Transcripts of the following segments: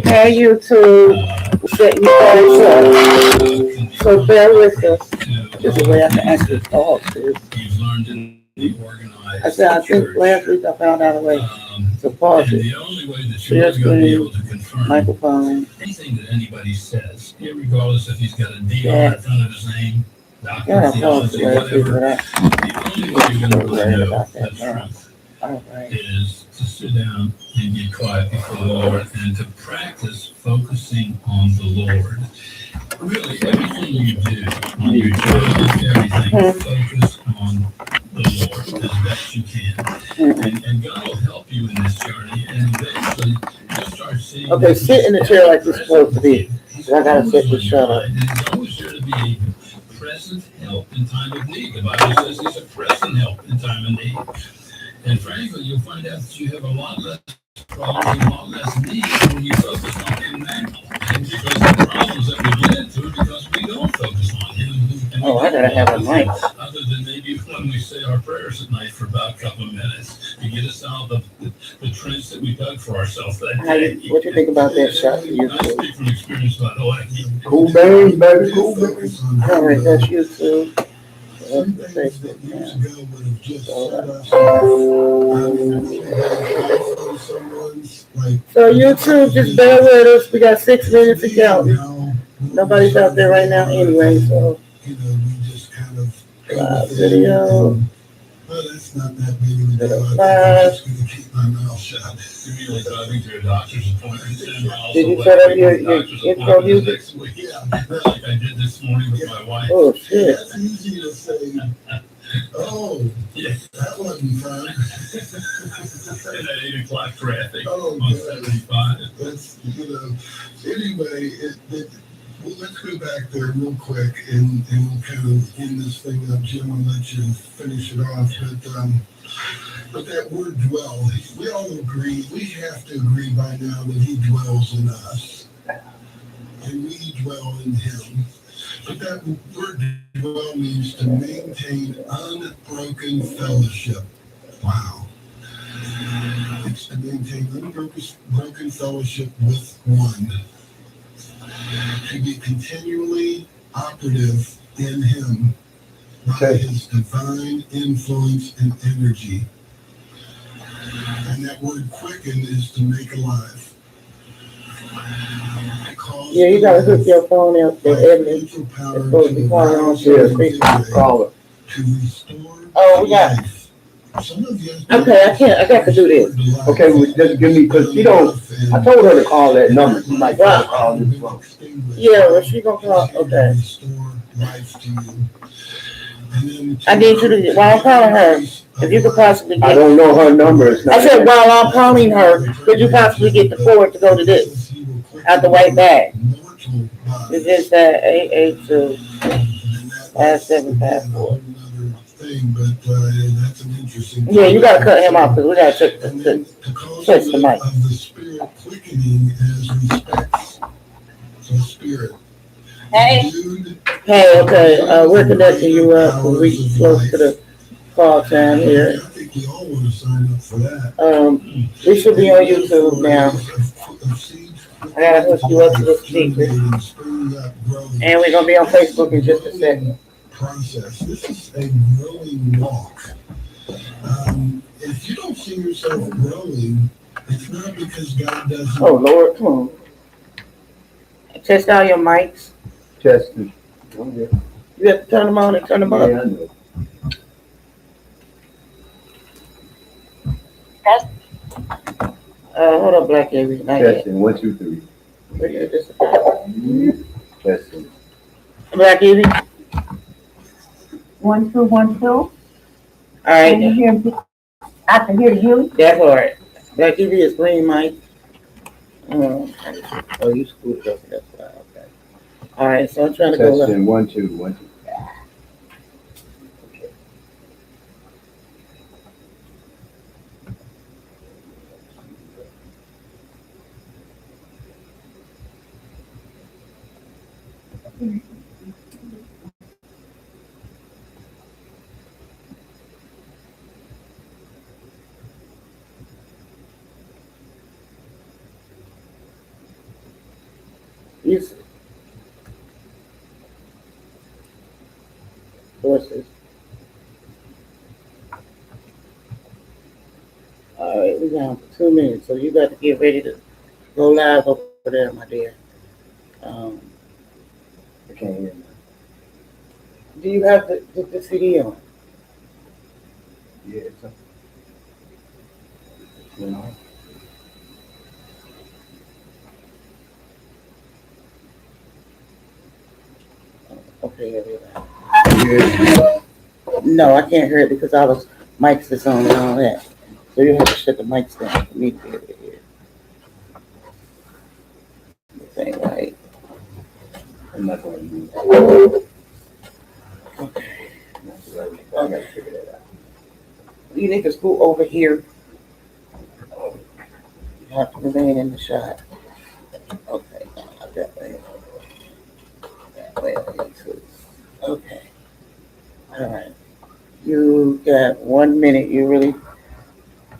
Hey, YouTube, set you guys up. So bear with us. This is the way I can actually talk. I said, I think last week I found out a way to pause it. Share screen, microphone. Anything that anybody says, regardless if he's got a D on in front of his name, doctor, theology, whatever, the only way you're going to really know the truth is to sit down and get quiet before the Lord and to practice focusing on the Lord. Really, everything you do on your journey, everything, focus on the Lord as best you can. And God will help you in this journey, and eventually you'll start seeing. Okay, sit in the chair like you're supposed to be. I gotta sit this shut up. He's always there to be a present help in time of need. The Bible says he's a present help in time of need. And frankly, you'll find out that you have a lot less problems and a lot less needs when you focus on him now. And because the problems that we get into are because we don't focus on him. And I gotta have a mic. Other than maybe when we say our prayers at night for about a couple of minutes to get us out of the trench that we dug for ourselves that day. What do you think about that shot? I speak from experience, by the way. Cool beans, baby, cool beans. All right, that's YouTube. So YouTube, just bear with us. We got 6 minutes to go. Nobody's out there right now anyway, so live video. Well, that's not that big of a deal. I'm just going to keep my mouth shut. You're really driving to a doctor's appointment 10 miles away. Did you set up your intro music? Yeah, like I did this morning with my wife. Oh, shit. That's easy to say. Oh, yeah. That wasn't fun. And at 8 o'clock traffic on 75. That's, anyway, well, let's go back there real quick and we'll kind of end this thing up. Jim, I'll let you finish it off. But that word dwell, we all agree, we have to agree by now that he dwells in us. And we dwell in him. But that word dwell means to maintain unbroken fellowship. Wow. It's to maintain unbroken fellowship with one. To be continually operative in him by his divine influence and energy. And that word quicken is to make alive. Yeah, you gotta hook your phone up to Evan. It's supposed to be calling on to caller. To restore we got. Okay, I got to do this. Okay, well, just give me, because she don't, I told her to call that number. She might try to call this phone. Yeah, well, she gonna call, okay. I need you to, while I'm calling her, if you could possibly get. I don't know her number. I said, while I'm calling her, could you possibly get the cord to go to this? Out the white bag. It's just 882 5754. But that's an interesting. Yeah, you gotta cut him off because we gotta check the mic. Of the spirit quickening as respects the spirit. Hey. Hey, okay. We're connecting you up. We're close to the call time here. I think we all want to sign up for that. We should be on YouTube now. I gotta hook you up to the speaker. And we're gonna be on Facebook in just a second. Process. This is a growing walk. If you don't see yourself growing, it's not because God doesn't. Oh Lord, come on. Test out your mics. Testing. Okay. You have to turn them on and turn them up. Yeah, I know. Test. Hold up, Black Avery. Testing. 1, 2, 3. Testing. Black Avery. 1, 2, 1, 2. All right. I can hear you. That's all right. Black TV is green, Mike. Oh, you screwed up. That's why. Okay. All right. So I'm trying to go. Testing 1, 2, 1, 2. Use sources. All right, we're down for 2 minutes, so you got to get ready to go live over there, my dear. Um, I can't hear you. do you have the CD on? Yeah, it's a, you know. Okay, everybody. Yeah. No, I can't hear it because I was mics is on and all that. So you have to shut the mics down for me to be able to hear. This ain't right. I'm not going to use it. Okay. That's right. I got to figure that out. You need to scoot over here. You have to remain in the shot. Okay, not that way. That way I need to. Okay. All right. You got 1 minute. You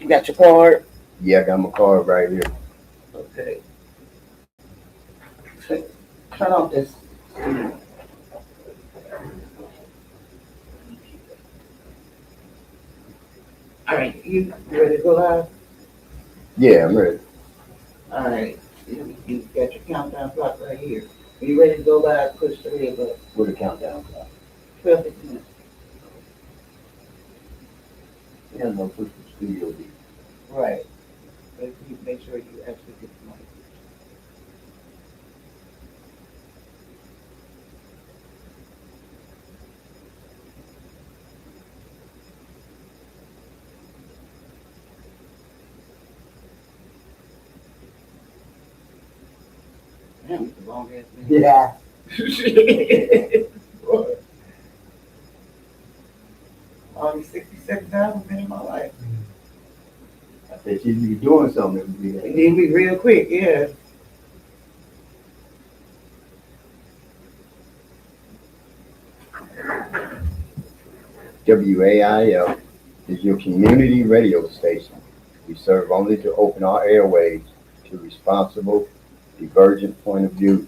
got your card? Yeah, I got my card right here. Okay. Turn off this. All right, you ready to go live? Yeah, I'm ready. All right, you got your countdown clock right here. When you ready to go live, push the red button. With a countdown clock. 12 minutes. Yeah, no, push the studio D. Right. Make sure you actually get the mic. Damn, it's a long ass minute. Yeah. All these 67 times been in my life. I said she'd be doing something. It would be It like, need to be real quick, yeah. WAIF is your community radio station. We serve only to open our airways to responsible, divergent point of views.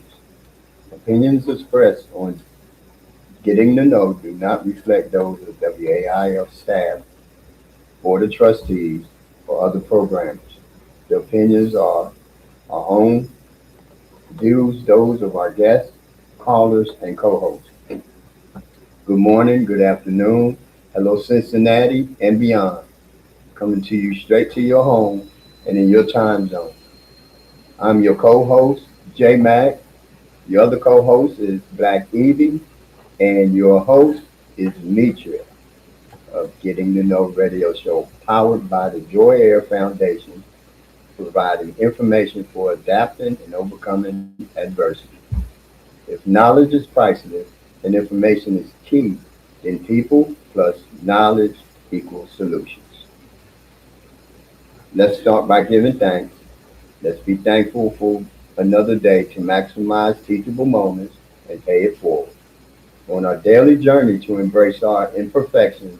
Opinions expressed on Getting to Know do not reflect those of WAIF staff, board of trustees, or other programmers. The opinions are our own views, those of our guests, callers, and co-hosts. Good morning, good afternoon, hello Cincinnati, and beyond. Coming to you straight to your home and in your time zone. I'm your co-host, J Mac. Your other co-host is Black Evie, and your host is Demetria of Getting to Know Radio Show, powered by the Joy Air Foundation, providing information for adapting and overcoming adversity. If knowledge is priceless and information is key, then people plus knowledge equals solutions. Let's start by giving thanks. Let's be thankful for another day to maximize teachable moments and pay it forward. On our daily journey to embrace our imperfections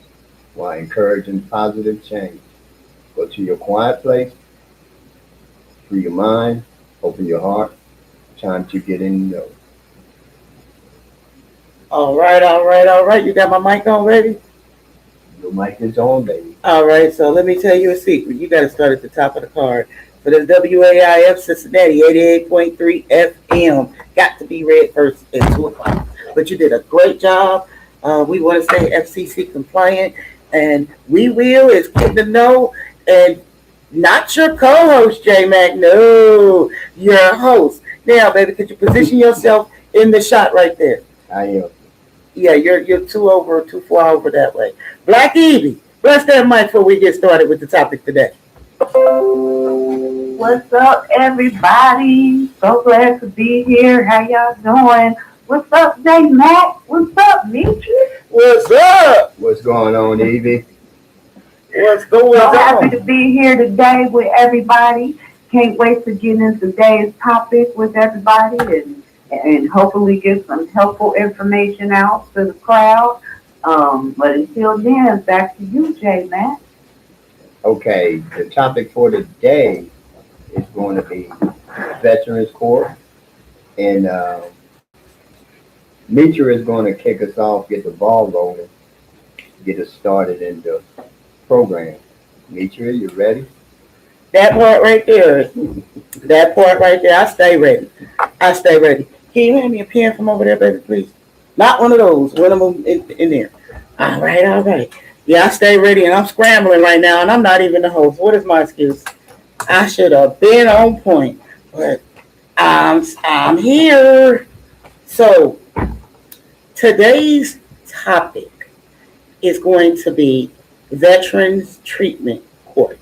while encouraging positive change. Go to your quiet place, free your mind, open your heart. Time to get in the know. All right, all right, all right. You got my mic on ready? Your mic is on, baby. All right, so let me tell you a secret. You got to start at the top of the card. For this WAIF Cincinnati 88.3 FM, got to be read first at 2 o'clock. But you did a great job. We want to stay FCC compliant, and we will is getting to know, and not your co-host, J Mac. No, your host. Now, baby, could you position yourself in the shot right there? I am. Yeah, you're too far over that way. Black Evie, bless that mic before we get started with the topic today. What's up, everybody? So glad to be here. How y'all doing? What's up, J Mac? What's up, Mitri? What's up? What's going on, Evie? What's going So happy on? to be here today with everybody. Can't wait to get into today's topic with everybody and hopefully get some helpful information out to the crowd. But until then, back to you, J Mac. Okay, the topic for today is going to be Veterans Court And Mitra is going to kick us off, get the ball rolling, get us started in the program. Mitra, you ready? That part right there. That part right there. I stay ready. I stay ready. Can you hand me a pen from over there, baby, please? Not one of those. One of them in there. All right, all right. Yeah, I stay ready, and I'm scrambling right now, and I'm not even the host. What is my excuse? I should have been on point, but I'm here. So today's topic is going to be Veterans Treatment Court.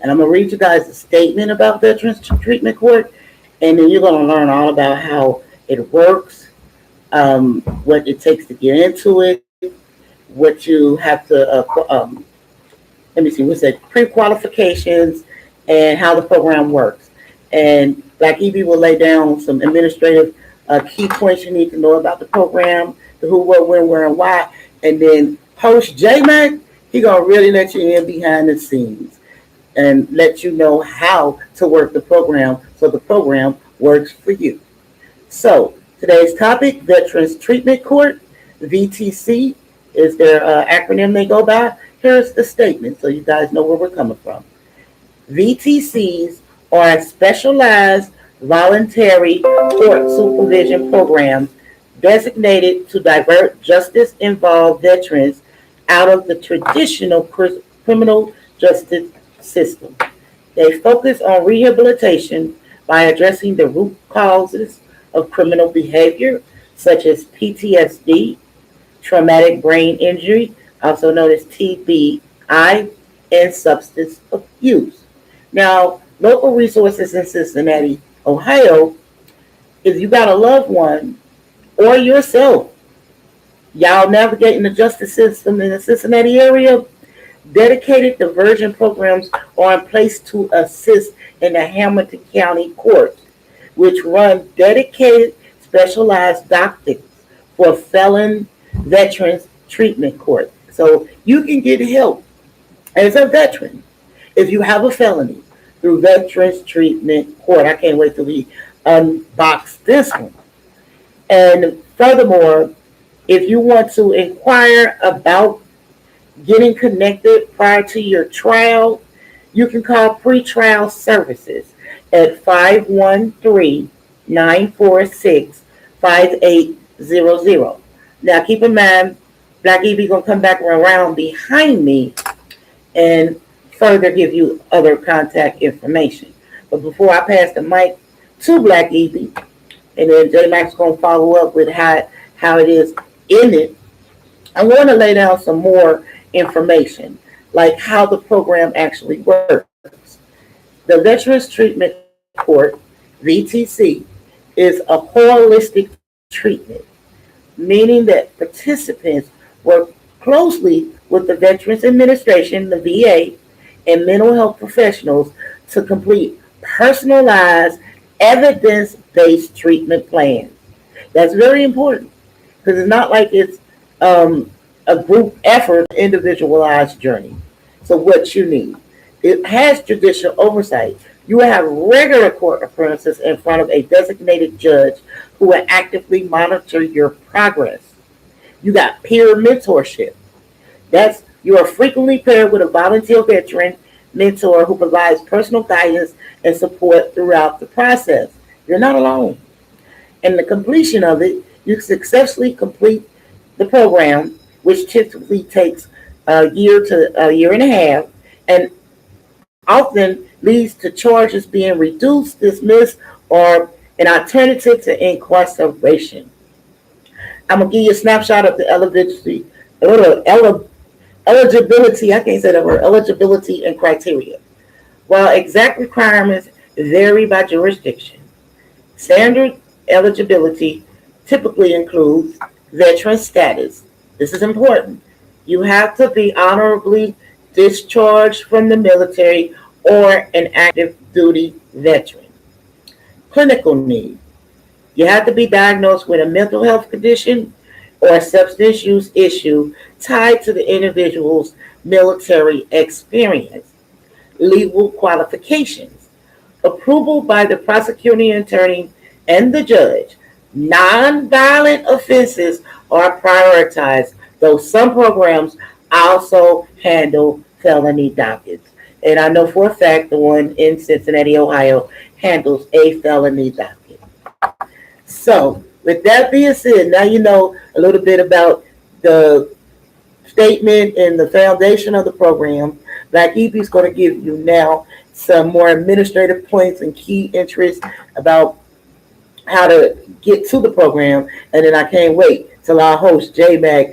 And I'm going to read you guys a statement about Veterans Treatment Court, and then you're going to learn all about how it works, what it takes to get into it, what you have to, let me see, what's that, pre-qualifications, and how the program works. And Black Evie will lay down some administrative key points you need to know about the program, the who, what, when, where, and why. And then Host J-Mac, he going to really let you in behind the scenes and let you know how to work the program so the program works for you. So today's topic, Veterans Treatment Court, VTC is their acronym they go by. Here's the statement so you guys know where we're coming from. VTCs are specialized voluntary court supervision programs designated to divert justice-involved veterans out of the traditional criminal justice system. They focus on rehabilitation by addressing the root causes of criminal behavior, such as PTSD, traumatic brain injury, also known as TBI, and substance abuse. Now, local resources in Cincinnati, Ohio, if you got a loved one or yourself, y'all navigating the justice system in the Cincinnati area, dedicated diversion programs are in place to assist in the Hamilton County courts, which run dedicated specialized dockets for felon veterans treatment court. So you can get help as a veteran if you have a felony through Veterans Treatment Court. I can't wait till we unbox this one. And furthermore, if you want to inquire about getting connected prior to your trial, you can call pretrial services at 513-946-5800. Now keep in mind, Black Evie gonna come back around behind me and further give you other contact information. But before I pass the mic to Black Evie, and then J Max gonna follow up with how it is in it, I want to lay down some more information, like how the program actually works. The Veterans Treatment Court, VTC, is a holistic treatment, meaning that participants work closely with the Veterans Administration, the VA, and mental health professionals to complete personalized, evidence-based treatment plans. That's very important because it's not like it's a group effort, individualized journey. So what you need, it has judicial oversight. You will have regular court appearances in front of a designated judge who will actively monitor your progress. You got peer mentorship. That's you are frequently paired with a volunteer veteran mentor who provides personal guidance and support throughout the process. You're not alone. And the completion of it, you successfully complete the program, which typically takes a year to a year and a half, and often leads to charges being reduced, dismissed, or an alternative to incarceration. I'm gonna give you a snapshot of the eligibility. I can't say that word. Eligibility and criteria. While exact requirements vary by jurisdiction, standard eligibility typically includes veteran status. This is important. You have to be honorably discharged from the military or an active duty veteran. Clinical need. You have to be diagnosed with a mental health condition or a substance use issue tied to the individual's military experience. Legal qualifications. Approval by the prosecuting attorney and the judge. Nonviolent offenses are prioritized, though some programs also handle felony dockets. And I know for a fact the one in Cincinnati, Ohio, handles a felony docket. So, with that being said, now you know a little bit about the statement and the foundation of the program. Black EP is going to give you now some more administrative points and key interests about how to get to the program. And then I can't wait till our host, J Mac,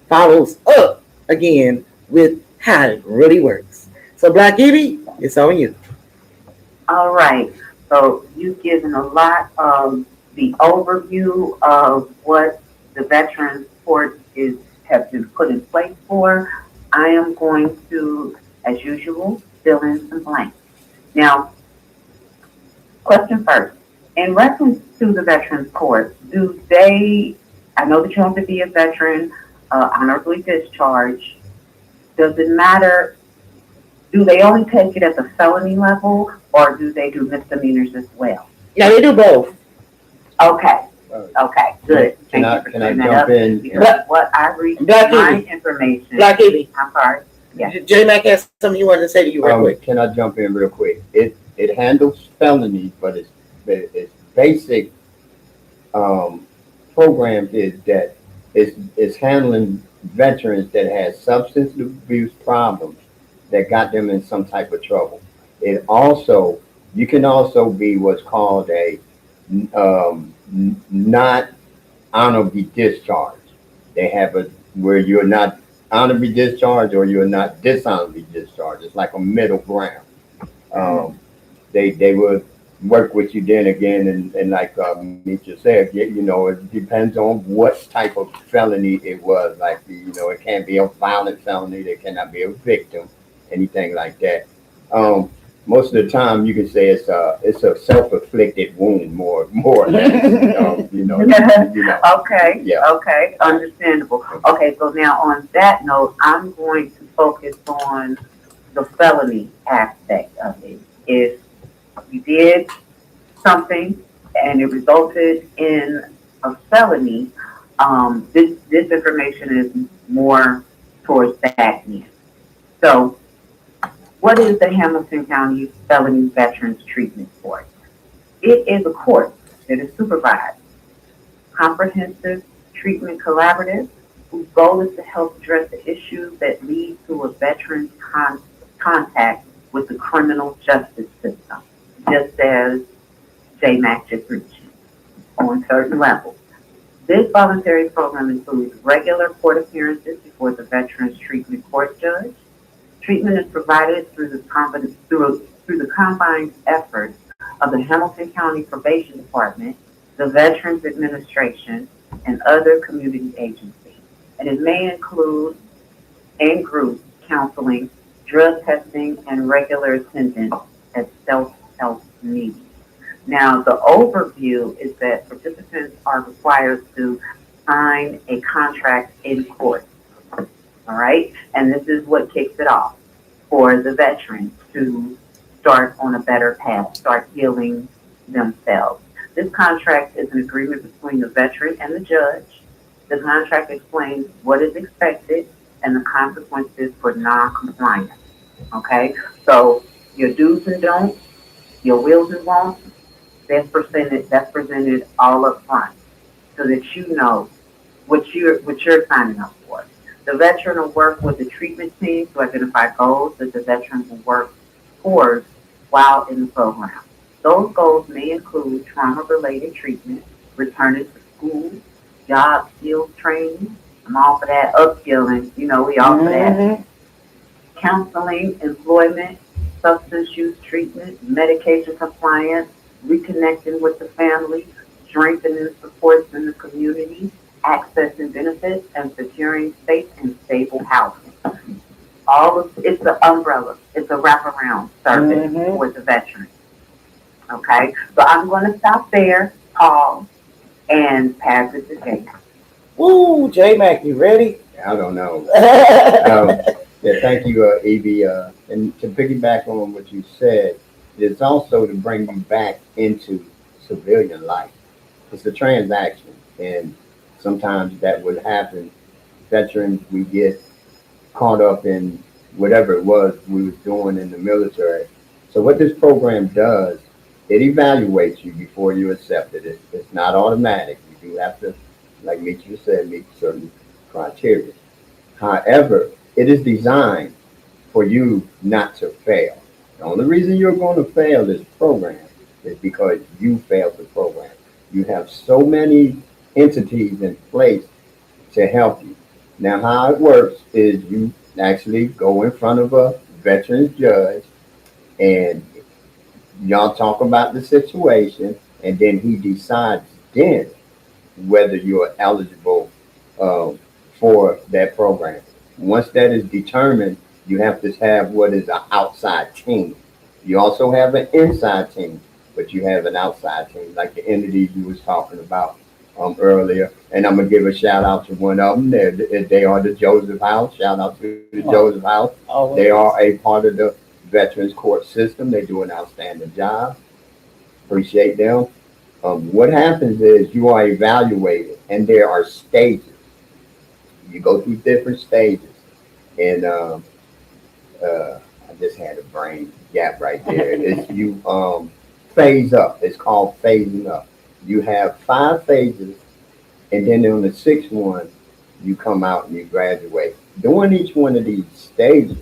follows up again with how it really works. So, Black Evie, it's on you. All right. So you've given a lot of the overview of what the Veterans Court is have been put in place for. I am going to, as usual, fill in some blanks. Now, question first. In reference to the Veterans Court, do they, I know that you have to be a veteran, honorably discharged. Does it matter? Do they only take it at the felony level or do they do misdemeanors as well? Yeah, they do both. Okay. Okay, good. Can I jump in? Because what I read Black my Evie. information. Black Evie. I'm sorry. Yeah. J Mac has something you wanted to say to you real quick. Can I jump in real quick? It handles felonies, but its basic program is that it's handling veterans that had substance abuse problems that got them in some type of trouble. It also, you can also be what's called a not honorably discharged. They have a where you're not honorably discharged or you're not dishonorably discharged. It's like a middle ground. They would work with you then again, and like Misha said, you know, it depends on what type of felony it was. Like, you know, it can't be a violent felony. There cannot be a victim, anything like that. Most of the time, you can say it's a self-inflicted wound, more or less. You know. Okay. Yeah. Okay. Understandable. Okay. So now on that note, I'm going to focus on the felony aspect of it. If you did something and it resulted in a felony, this information is more towards that end. So, what is the Hamilton County Felony Veterans Treatment Court? It is a court that is supervised, comprehensive treatment collaborative, whose goal is to help address the issues that lead to a veteran's contact with the criminal justice system, just as J. Mac just mentioned, on certain levels. This voluntary program includes regular court appearances before the Veterans Treatment Court judge. Treatment is provided through the combined efforts of the Hamilton County Probation Department, the Veterans Administration, and other community agencies. And it may include in-group counseling, drug testing, and regular attendance at self-help meetings. Now, the overview is that participants are required to sign a contract in court. All right? And this is what kicks it off for the veteran to start on a better path, start healing themselves. This contract is an agreement between the veteran and the judge. The contract explains what is expected and the consequences for non-compliance. Okay? So your do's and don'ts, your wills and wants, that's presented all up front so that you know what you're signing up for. The veteran will work with the treatment team to identify goals that the veteran will work towards while in the program. Those goals may include trauma-related treatment, returning to school, job skills training. I'm all for that. Upskilling, we all for that. Counseling, employment, substance use treatment, medication compliance, reconnecting with the family, strengthening supports in the community, accessing benefits, and securing safe and stable housing. It's the umbrella. It's a wraparound service for the veteran. Okay, so I'm going to stop there, pause, and pass it to Jay. Woo, J Mac, you ready? I don't know. Yeah, thank you, Evie. And to piggyback on what you said, it's also to bring you back into civilian life. It's a transaction, and sometimes that would happen. Veterans, we get caught up in whatever it was we was doing in the military. So what this program does, it evaluates you before you accept it. It's not automatic. You do have to, like Mitchell said, meet certain criteria. However, it is designed for you not to fail. The only reason you're going to fail this program is because you failed the program. You have so many entities in place to help you. Now, how it works is you actually go in front of a veterans judge and y'all talk about the situation, and then he decides then whether you're eligible uh, for that program. Once that is determined, you have to have what is an outside team. You also have an inside team, but you have an outside team, like the entity you was talking about earlier. And I'm gonna give a shout out to one of them. They are the Joseph House. Shout out to the Joseph House. They are a part of the Veterans Court system. They do an outstanding job. Appreciate them. What happens is you are evaluated, and there are stages. You go through different stages, and I just had a brain gap right there. It's you phase up. It's called phasing up. You have 5 phases, and then on the 6th one, you come out and you graduate. During each one of these stages,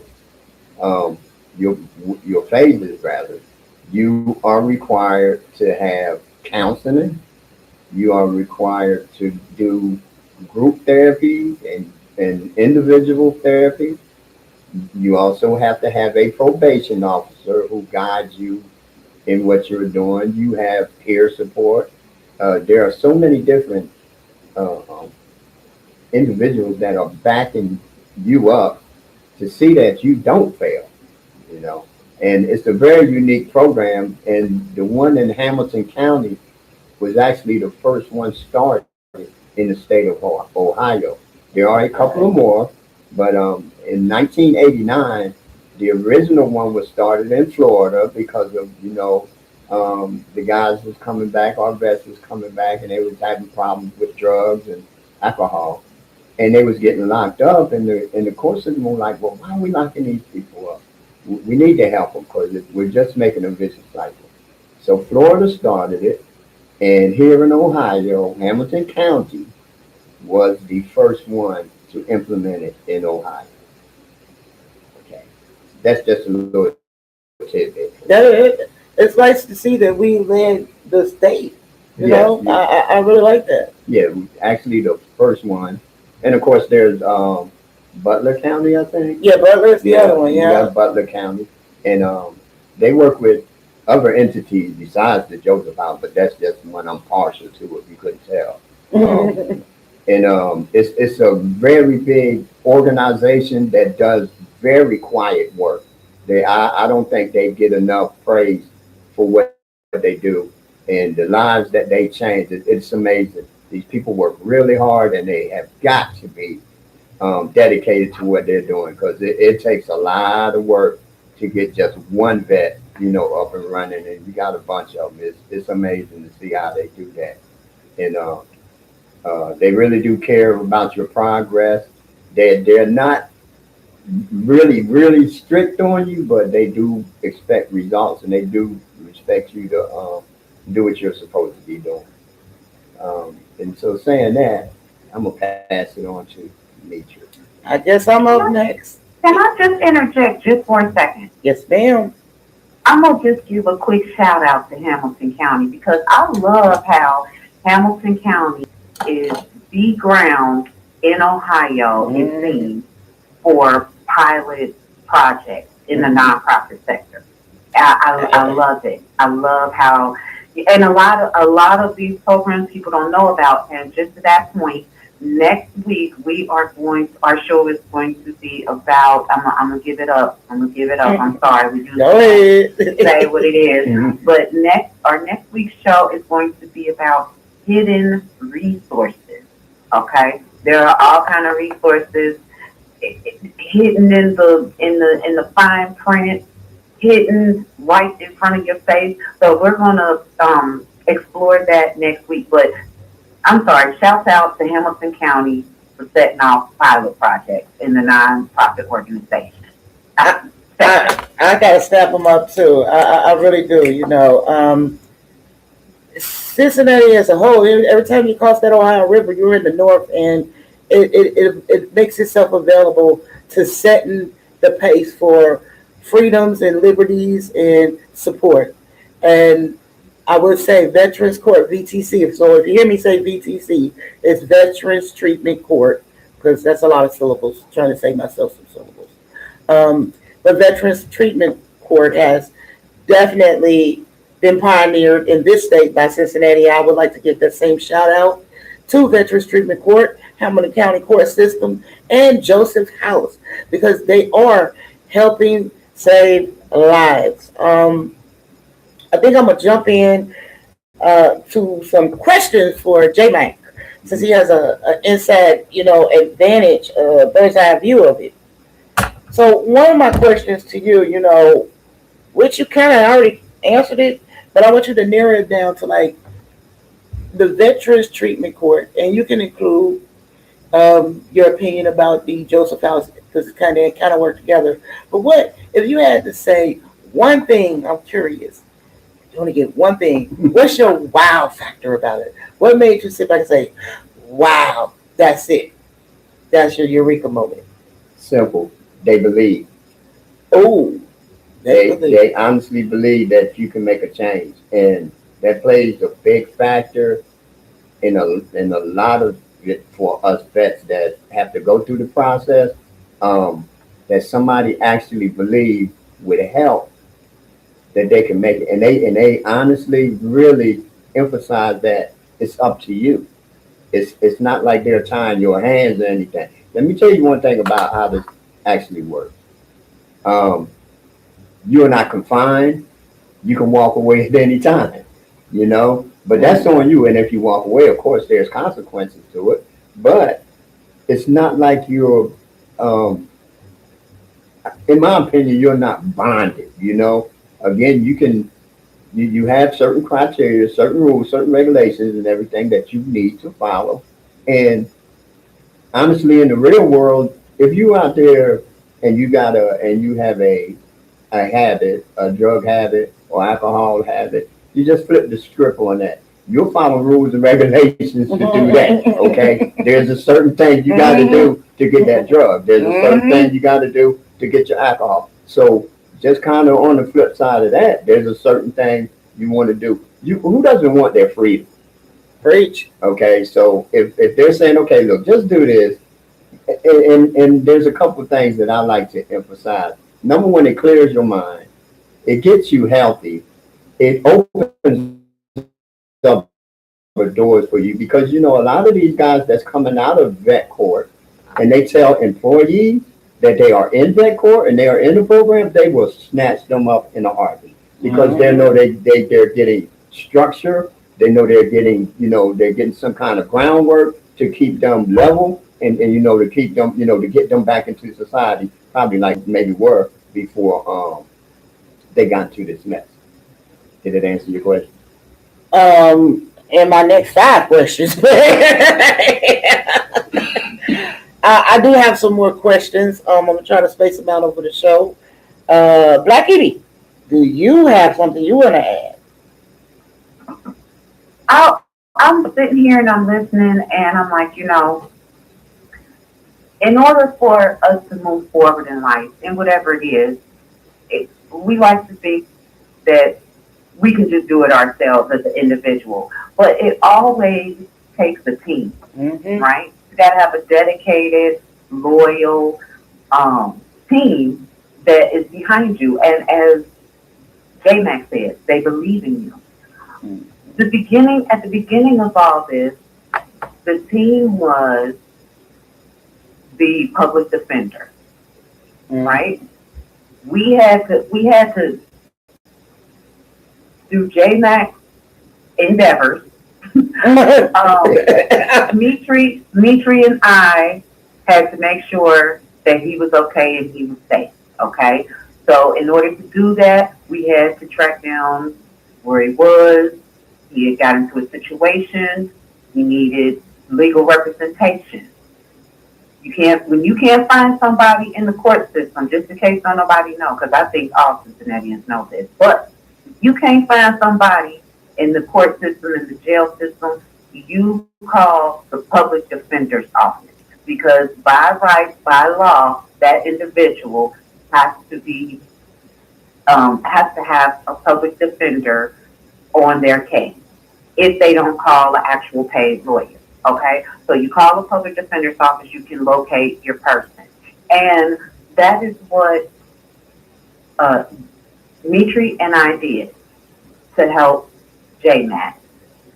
um, your your phases rather, you are required to have counseling. You are required to do group therapy and individual therapy. You also have to have a probation officer who guides you in what you're doing. You have peer support. There are so many different uh, um, individuals that are backing you up to see that you don't fail, you know. And it's a very unique program. And the one in Hamilton County was actually the first one started in the state of Ohio. There are a couple of more, but in 1989, the original one was started in Florida because of, the guys was coming back, our vets was coming back, and they was having problems with drugs and alcohol, and they was getting locked up. And the court system was like, well, why are we locking these people up? We need to help them because we're just making a vicious cycle. So Florida started it, and here in Ohio, Hamilton County was the first one to implement it in Ohio. Okay, that's just a little tidbit. It's nice to see that we led the state. I really like that. Yeah, actually the first one, and of course there's Butler County, I think. Yeah, Butler's the other one. You Yeah, got Butler County, and they work with other entities besides the Joseph House, but that's just one I'm partial to, if you couldn't tell. And it's a very big organization that does very quiet work. I don't think they get enough praise for what they do and the lives that they change. It's amazing. These people work really hard, and they have got to be dedicated to what they're doing because it takes a lot of work to get just one vet, up and running. And you got a bunch of them. It's amazing to see how they do that. And they really do care about your progress. They're not really strict on you, but they do expect results, and they do expect you to do what you're supposed to be doing. And so, saying that, I'm gonna pass it on to Demetri. I guess I'm up next. Can I just interject just for a second? Yes, ma'am. I'm gonna just give a quick shout out to Hamilton County because I love how Hamilton County is the ground in Ohio, it seems, for pilot projects in the nonprofit sector. I love it. I love how, and a lot of these programs people don't know about. And just to that point, next week our show is going to be about. I'm gonna give it up. I'm sorry. We do say what it is, but our next week's show is going to be about hidden resources. Okay, there are all kind of resources hidden in the fine print, hidden right in front of your face. So we're gonna explore that next week. But I'm sorry, shout out to Hamilton County for setting off pilot projects in the nonprofit organization. I gotta step them up too. I really do. Cincinnati as a whole, every time you cross that Ohio River, you're in the north, and it makes itself available to setting the pace for freedoms and liberties and support. And I would say Veterans Court, VTC. So if you hear me say VTC, it's Veterans Treatment Court, because that's a lot of syllables, trying to save myself some syllables. The Veterans Treatment Court has definitely been pioneered in this state by Cincinnati. I would like to give that same shout out to Veterans Treatment Court, Hamilton County Court System, and Joseph House, because they are helping save lives. I think I'm gonna jump in to some questions for J-Mac, since he has an inside, advantage, bird's eye view of it. So one of my questions to you, which you kind of already answered it, but I want you to narrow it down to like the Veterans Treatment Court, and you can include your opinion about the Joseph House, because it kind of work together. But what if you had to say one thing? I'm curious. You only get one thing. What's your wow factor about it? What made you sit back and say, "Wow, that's it. That's your eureka moment"? Simple. They believe. Oh, They honestly believe that you can make a change, and that plays a big factor in a lot of it for us vets that have to go through the process. That somebody actually believes with help that they can make it, and they honestly really emphasize that it's up to you. It's not like they're tying your hands or anything. Let me tell you one thing about how this actually works. You are not confined. You can walk away at any time, but that's on you. And if you walk away, of course, there's consequences to it. But it's not like you're, in my opinion, you're not bonded. Again, you have certain criteria, certain rules, certain regulations, and everything that you need to follow. And honestly, in the real world, if you out there and you have a habit, a drug habit or alcohol habit, you just flip the script on that. You'll follow rules and regulations to do that. Okay, there's a certain thing you got to do to get that drug. There's a certain thing you got to do to get your alcohol. So just kind of on the flip side of that, there's a certain thing you want to do. Who doesn't want their freedom? Preach. Okay, so if they're saying, okay, look, just do this, and there's a couple of things that I like to emphasize. Number one, it clears your mind. It gets you healthy. It opens up doors for you, because a lot of these guys that's coming out of vet court and they tell employees that they are in vet court and they are in the program, they will snatch them up in a heartbeat, because they know they're getting structure. They know they're getting some kind of groundwork to keep them level and to keep them, to get them back into society, probably like maybe were before they got into this mess. Did it answer your question? And my next 5 questions. I do have some more questions. I'm gonna try to space them out over the show. Black Edie, do you have something you want to add? I'm sitting here and I'm listening, and I'm like, in order for us to move forward in life, in whatever it is, we like to think that we can just do it ourselves as an individual, but it always takes a team, right? You got to have a dedicated, loyal team that is behind you, and as J-Mac said, they believe in you. At the beginning of all this, the team was the public defender, right? We had to do J-Mac endeavors. Mitri and I had to make sure that he was okay and he was safe. Okay, so in order to do that, we had to track down where he was, he had got into a situation, he needed legal representation. When you can't find somebody in the court system, just in case nobody know, because I think all Cincinnatians know this, but if you can't find somebody in the court system, in the jail system, you call the public defender's office, because by right, by law, that individual has to have a public defender on their case if they don't call an actual paid lawyer. Okay, so you call the public defender's office, you can locate your person. And that is what Mitri and I did to help JMAC.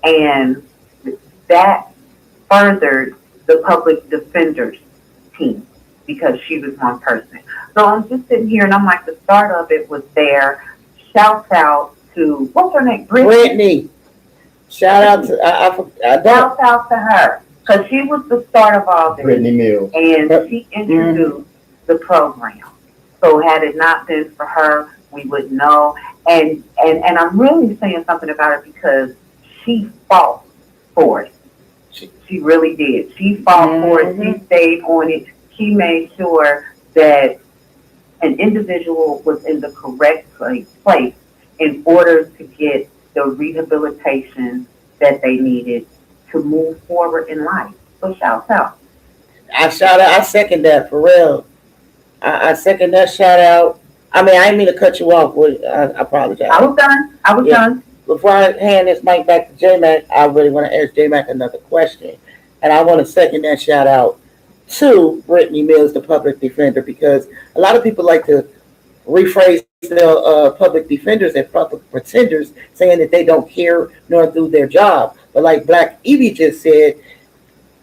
And that furthered the public defender's team because she was one person. So I'm just sitting here and I'm like, the start of it was there. Shouts out to, what's her name? Brittany. Shout out to, Shouts out to her, because she was the start of all this. Brittany Mills. And she introduced the program. So had it not been for her, we wouldn't know. And I'm really saying something about her because she fought for it. She really did. She fought for it. She stayed on it. She made sure that an individual was in the correct place in order to get the rehabilitation that they needed to move forward in life. So shout out. I second that for real. I second that shout out. I mean, I didn't mean to cut you off. I apologize. I was done. Before I hand this mic back to J-Mac, I really want to ask J-Mac another question. And I want to second that shout out to Brittany Mills, the public defender, because a lot of people like to rephrase the public defenders as public pretenders, saying that they don't care nor do their job. But like Black Evie just said,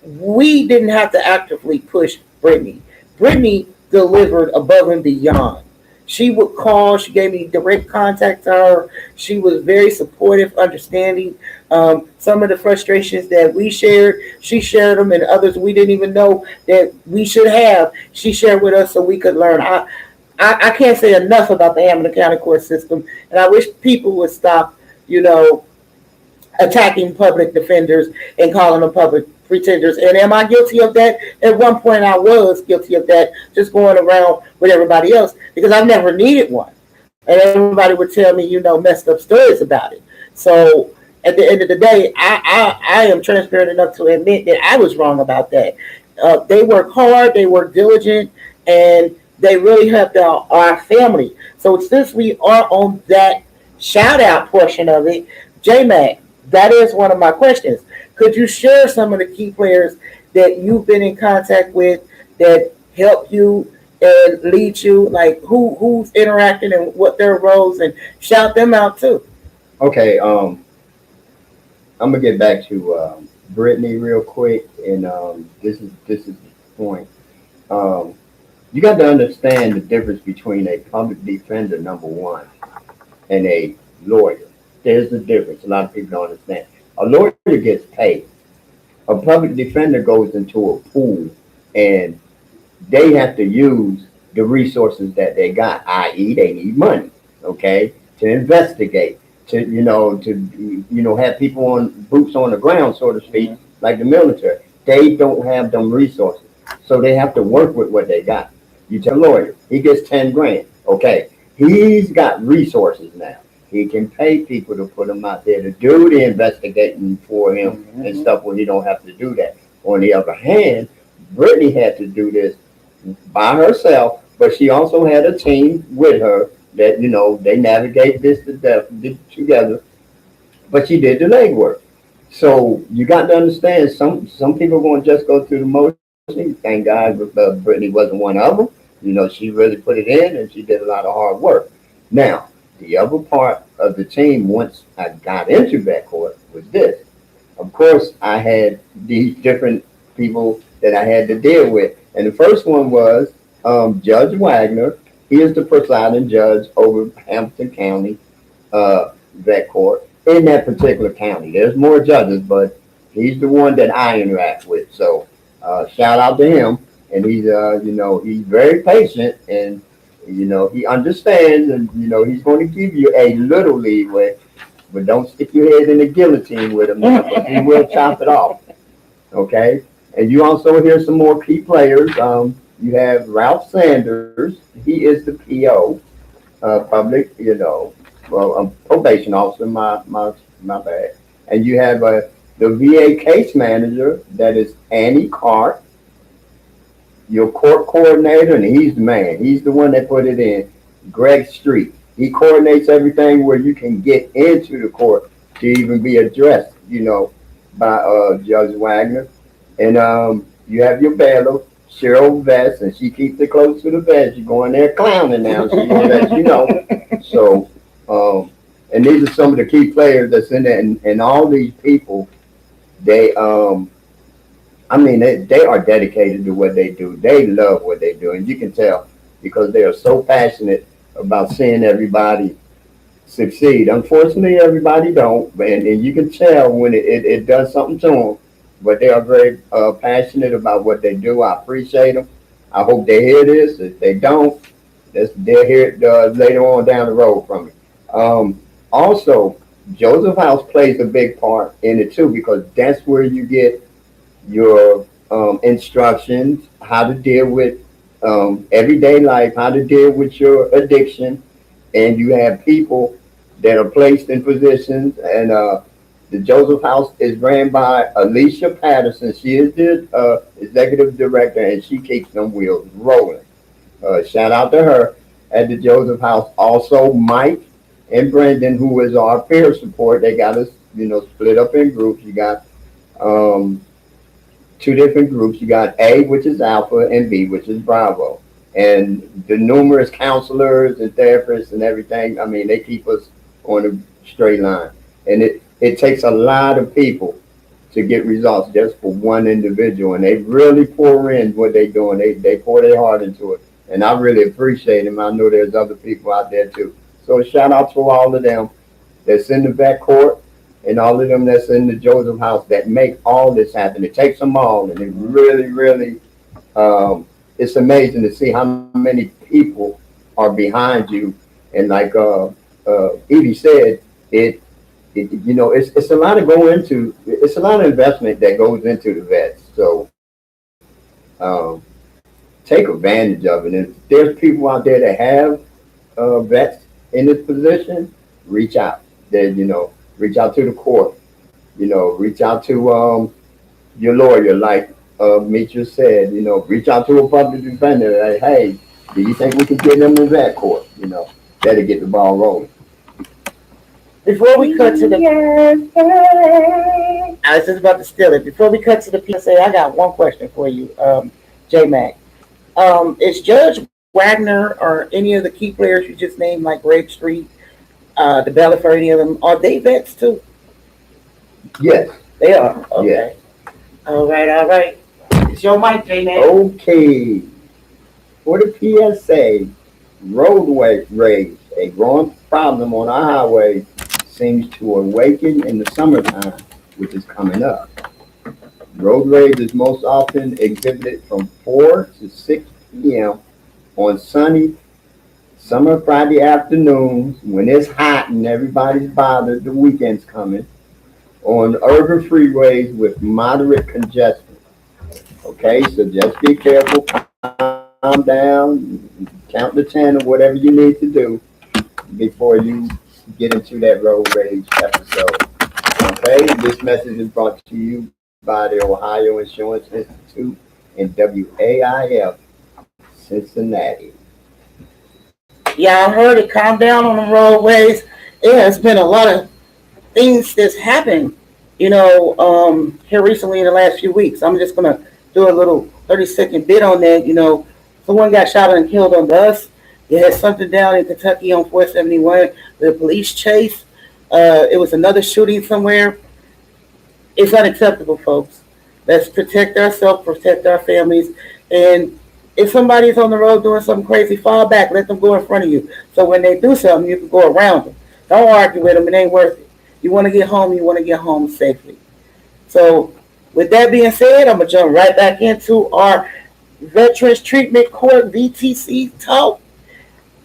we didn't have to actively push Brittany. Brittany delivered above and beyond. She would call. She gave me direct contact to her. She was very supportive, understanding. Some of the frustrations that we shared, she shared them, and others we didn't even know that we should have. She shared with us so we could learn. I can't say enough about the Hamilton County Court system, and I wish people would stop, attacking public defenders and calling them public pretenders. And am I guilty of that? At one point I was guilty of that, just going around with everybody else because I never needed one. And everybody would tell me, messed up stories about it. So at the end of the day, I am transparent enough to admit that I was wrong about that. They work hard, they work diligent, and they really helped our family. So since we are on that shout out portion of it, J-Mac, that is one of my questions. Could you share some of the key players that you've been in contact with that help you and lead you? Like who's interacting and what their roles, and shout them out too. Okay, I'm gonna get back to Brittany real quick, and this is the point. You got to understand the difference between a public defender, number one, and a lawyer. There's a difference. A lot of people don't understand. A lawyer gets paid. A public defender goes into a pool, and they have to use the resources that they got, i.e., they need money, okay, to investigate, to have people on boots on the ground, so to speak, like the military. They don't have them resources, so they have to work with what they got. You tell a lawyer, he gets 10 grand. Okay, he's got resources now. He can pay people to put him out there to do the investigating for him and stuff when he don't have to do that. On the other hand, Brittany had to do this by herself, but she also had a team with her that, they navigate this together, but she did the legwork. So you got to understand, some people are going to just go through the motion. Thank God Brittany wasn't one of them. She really put it in, and she did a lot of hard work. Now, the other part of the team, once I got into that court, was this. Of course, I had these different people that I had to deal with. And the first one was Judge Wagner. He is the presiding judge over Hamilton County, that court, in that particular county. There's more judges, but he's the one that I interact with. So shout out to him. And he's, he's very patient, and, he understands, and, he's going to give you a little leeway. but don't stick your head in the guillotine with them, but you will chop it off. Okay? And you also hear some more key players. You have Ralph Sanders. He is the PO, public, probation officer, my bad. And you have the VA case manager, that is Annie Cart, your court coordinator, and he's the man. He's the one that put it in, Greg Street. He coordinates everything where you can get into the court to even be addressed, by Judge Wagner. And you have your bailiff, Cheryl Vest, and she keeps it close to the vest. You go in there clowning now, she gonna let you know. So, and these are some of the key players that's in there, and all these people, they, they are dedicated to what they do. They love what they do, and you can tell because they are so passionate about seeing everybody succeed. Unfortunately, everybody don't, and you can tell when it does something to them. But they are very passionate about what they do. I appreciate them. I hope they hear this. If they don't, they'll hear it later on down the road from me. Also, Joseph House plays a big part in it too, because that's where you get your instructions, how to deal with everyday life, how to deal with your addiction, and you have people that are placed in positions. And the Joseph House is ran by Alicia Patterson. She is the executive director, and she keeps them wheels rolling. Shout out to her at the Joseph House. Also, Mike and Brendan, who is our peer support. They got us, split up in groups. You got two different groups. You got A, which is Alpha, and B, which is Bravo. And the numerous counselors and therapists and everything, they keep us on a straight line. And it takes a lot of people to get results just for one individual. And they really pour in what they're doing. They pour their heart into it. And I really appreciate them. I know there's other people out there too. So shout out to all of them that's in the vet court and all of them that's in the Joseph House that make all this happen. It takes them all. And it really, really, it's amazing to see how many people are behind you. And like Evie said, it's a lot it's a lot of investment that goes into the vets. So take advantage of it. And if there's people out there that have vets in this position, reach out. Reach out to the court. Reach out to your lawyer, like Mitchell said. Reach out to a public defender. Like, hey, do you think we can get them in vet court? That'll get the ball rolling. Before we cut to the, I was just about to steal it. Before we cut to the PSA, I got one question for you, J-Mac. Is Judge Wagner or any of the key players you just named, like Greg Street, the bailiff, or any of them, are they vets too? Yes. They are? Okay. Yes. All right. It's your mic, J-Mac. Okay. For the PSA, roadway rage, a growing problem on our highways, seems to awaken in the summertime, which is coming up. Road rage is most often exhibited from 4 to 6 p.m. on sunny summer Friday afternoons when it's hot and everybody's bothered, the weekend's coming, on urban freeways with moderate congestion. Okay, so just be careful, calm down, count to 10 or whatever you need to do before you get into that road rage episode. Okay, this message is brought to you by the Ohio Insurance Institute and WAIF Cincinnati. Yeah, I heard it. Calm down on the roadways. It has been a lot of things that's happened, here recently in the last few weeks. I'm just going to do a little 30-second bit on that. Someone got shot and killed on the bus. You had something down in Kentucky on 471, the police chase. It was another shooting somewhere. It's unacceptable, folks. Let's protect ourselves, protect our families. And if somebody's on the road doing something crazy, fall back. Let them go in front of you. So when they do something, you can go around them. Don't argue with them. It ain't worth it. You want to get home safely. So with that being said, I'm going to jump right back into our Veterans Treatment Court VTC talk.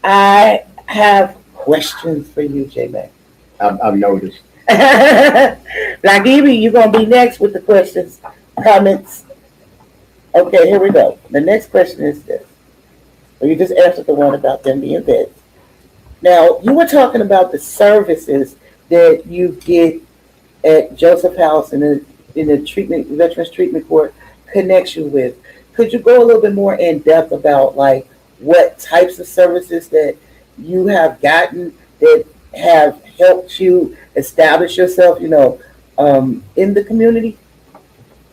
I have questions for you, J-Mac. I've noticed. Black Evie, you're gonna be next with the questions, comments. Okay, here we go. The next question is this. Well, you just answered the one about them being vets. Now, you were talking about the services that you get at Joseph House and in the treatment Veterans Treatment Court connects you with. Could you go a little bit more in depth about like what types of services that you have gotten that have helped you establish yourself, in the community?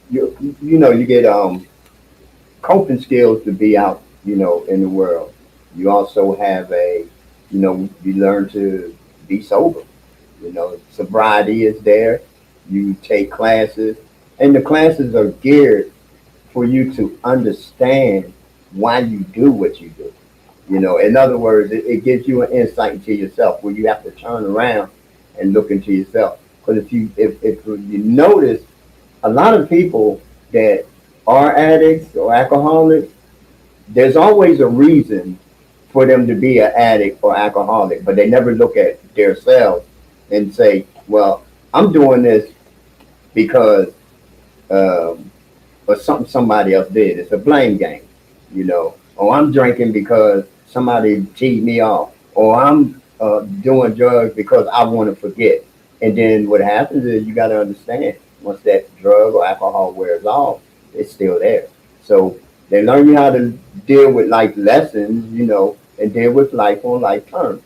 You get coping skills to be out, in the world. You also have you learn to be sober. Sobriety is there. You take classes, and the classes are geared for you to understand why you do what you do. In other words, it gives you an insight into yourself where you have to turn around and look into yourself. Because if you notice, a lot of people that are addicts or alcoholics, there's always a reason for them to be an addict or alcoholic, but they never look at themselves and say, well, I'm doing this because or something somebody else did. It's a blame game. Or I'm drinking because somebody cheated me off, or I'm doing drugs because I want to forget. And then what happens is you got to understand once that drug or alcohol wears off, it's still there. So they learn you how to deal with life lessons, and deal with life on life terms.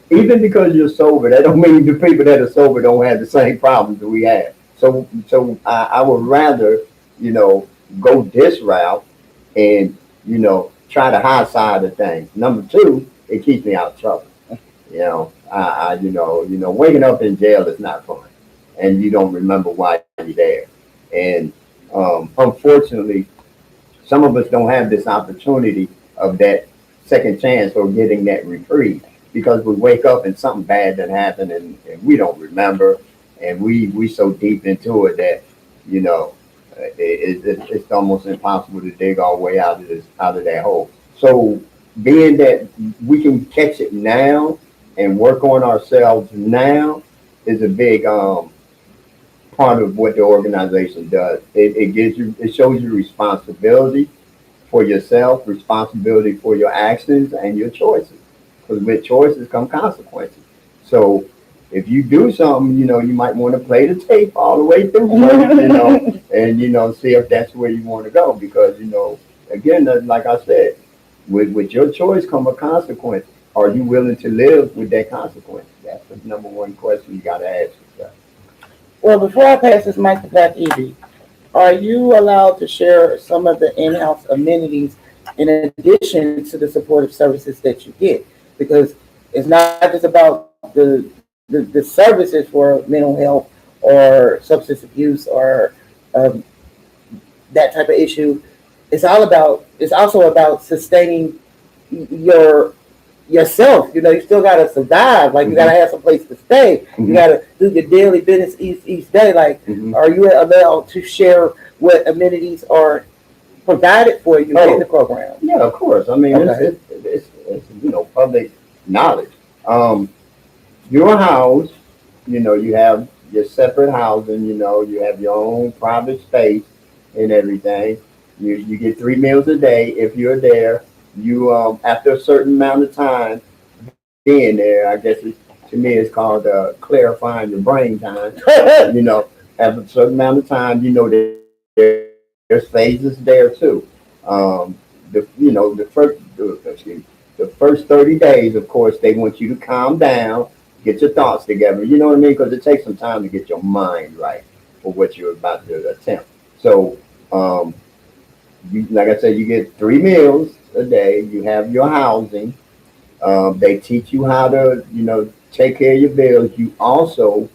Even because you're sober, that don't mean the people that are sober don't have the same problems that we have. So I would rather, go this route and, try the high side of things. Number two, it keeps me out of trouble. Waking up in jail is not fun, and you don't remember why you're there. And unfortunately, some of us don't have this opportunity of that second chance or getting that reprieve because we wake up and something bad that happened and we don't remember, and we so deep into it that it's almost impossible to dig our way out of that hole. So being that we can catch it now and work on ourselves now is a big part of what the organization does. It shows you responsibility for yourself, responsibility for your actions and your choices. Because with choices come consequences. So if you do something, you might want to play the tape all the way through, and see if that's where you want to go. Because again, like I said, with your choice come a consequence. Are you willing to live with that consequence? That's the number one question you got to ask yourself. Well, before I pass this mic to Black Evie, are you allowed to share some of the in-house amenities in addition to the supportive services that you get? Because it's not just about the services for mental health or substance abuse or that type of issue. It's also about sustaining yourself. You still gotta survive. Like you gotta have some place to stay. You gotta do your daily business each day. Like, are you allowed to share what amenities are provided for you in the program? Yeah, of course. I mean, Okay. it's public knowledge. Your house, you have your separate housing. You have your own private space and everything. You get 3 meals a day if you're there. You after a certain amount of time being there, I guess to me it's called clarifying your brain time. After a certain amount of time, that there's phases there too. The first 30 days, of course, they want you to calm down, get your thoughts together. You know what I mean? Because it takes some time to get your mind right for what you're about to attempt. So, like I said, you get 3 meals a day. You have your housing. They teach you how to, take care of your bills. You also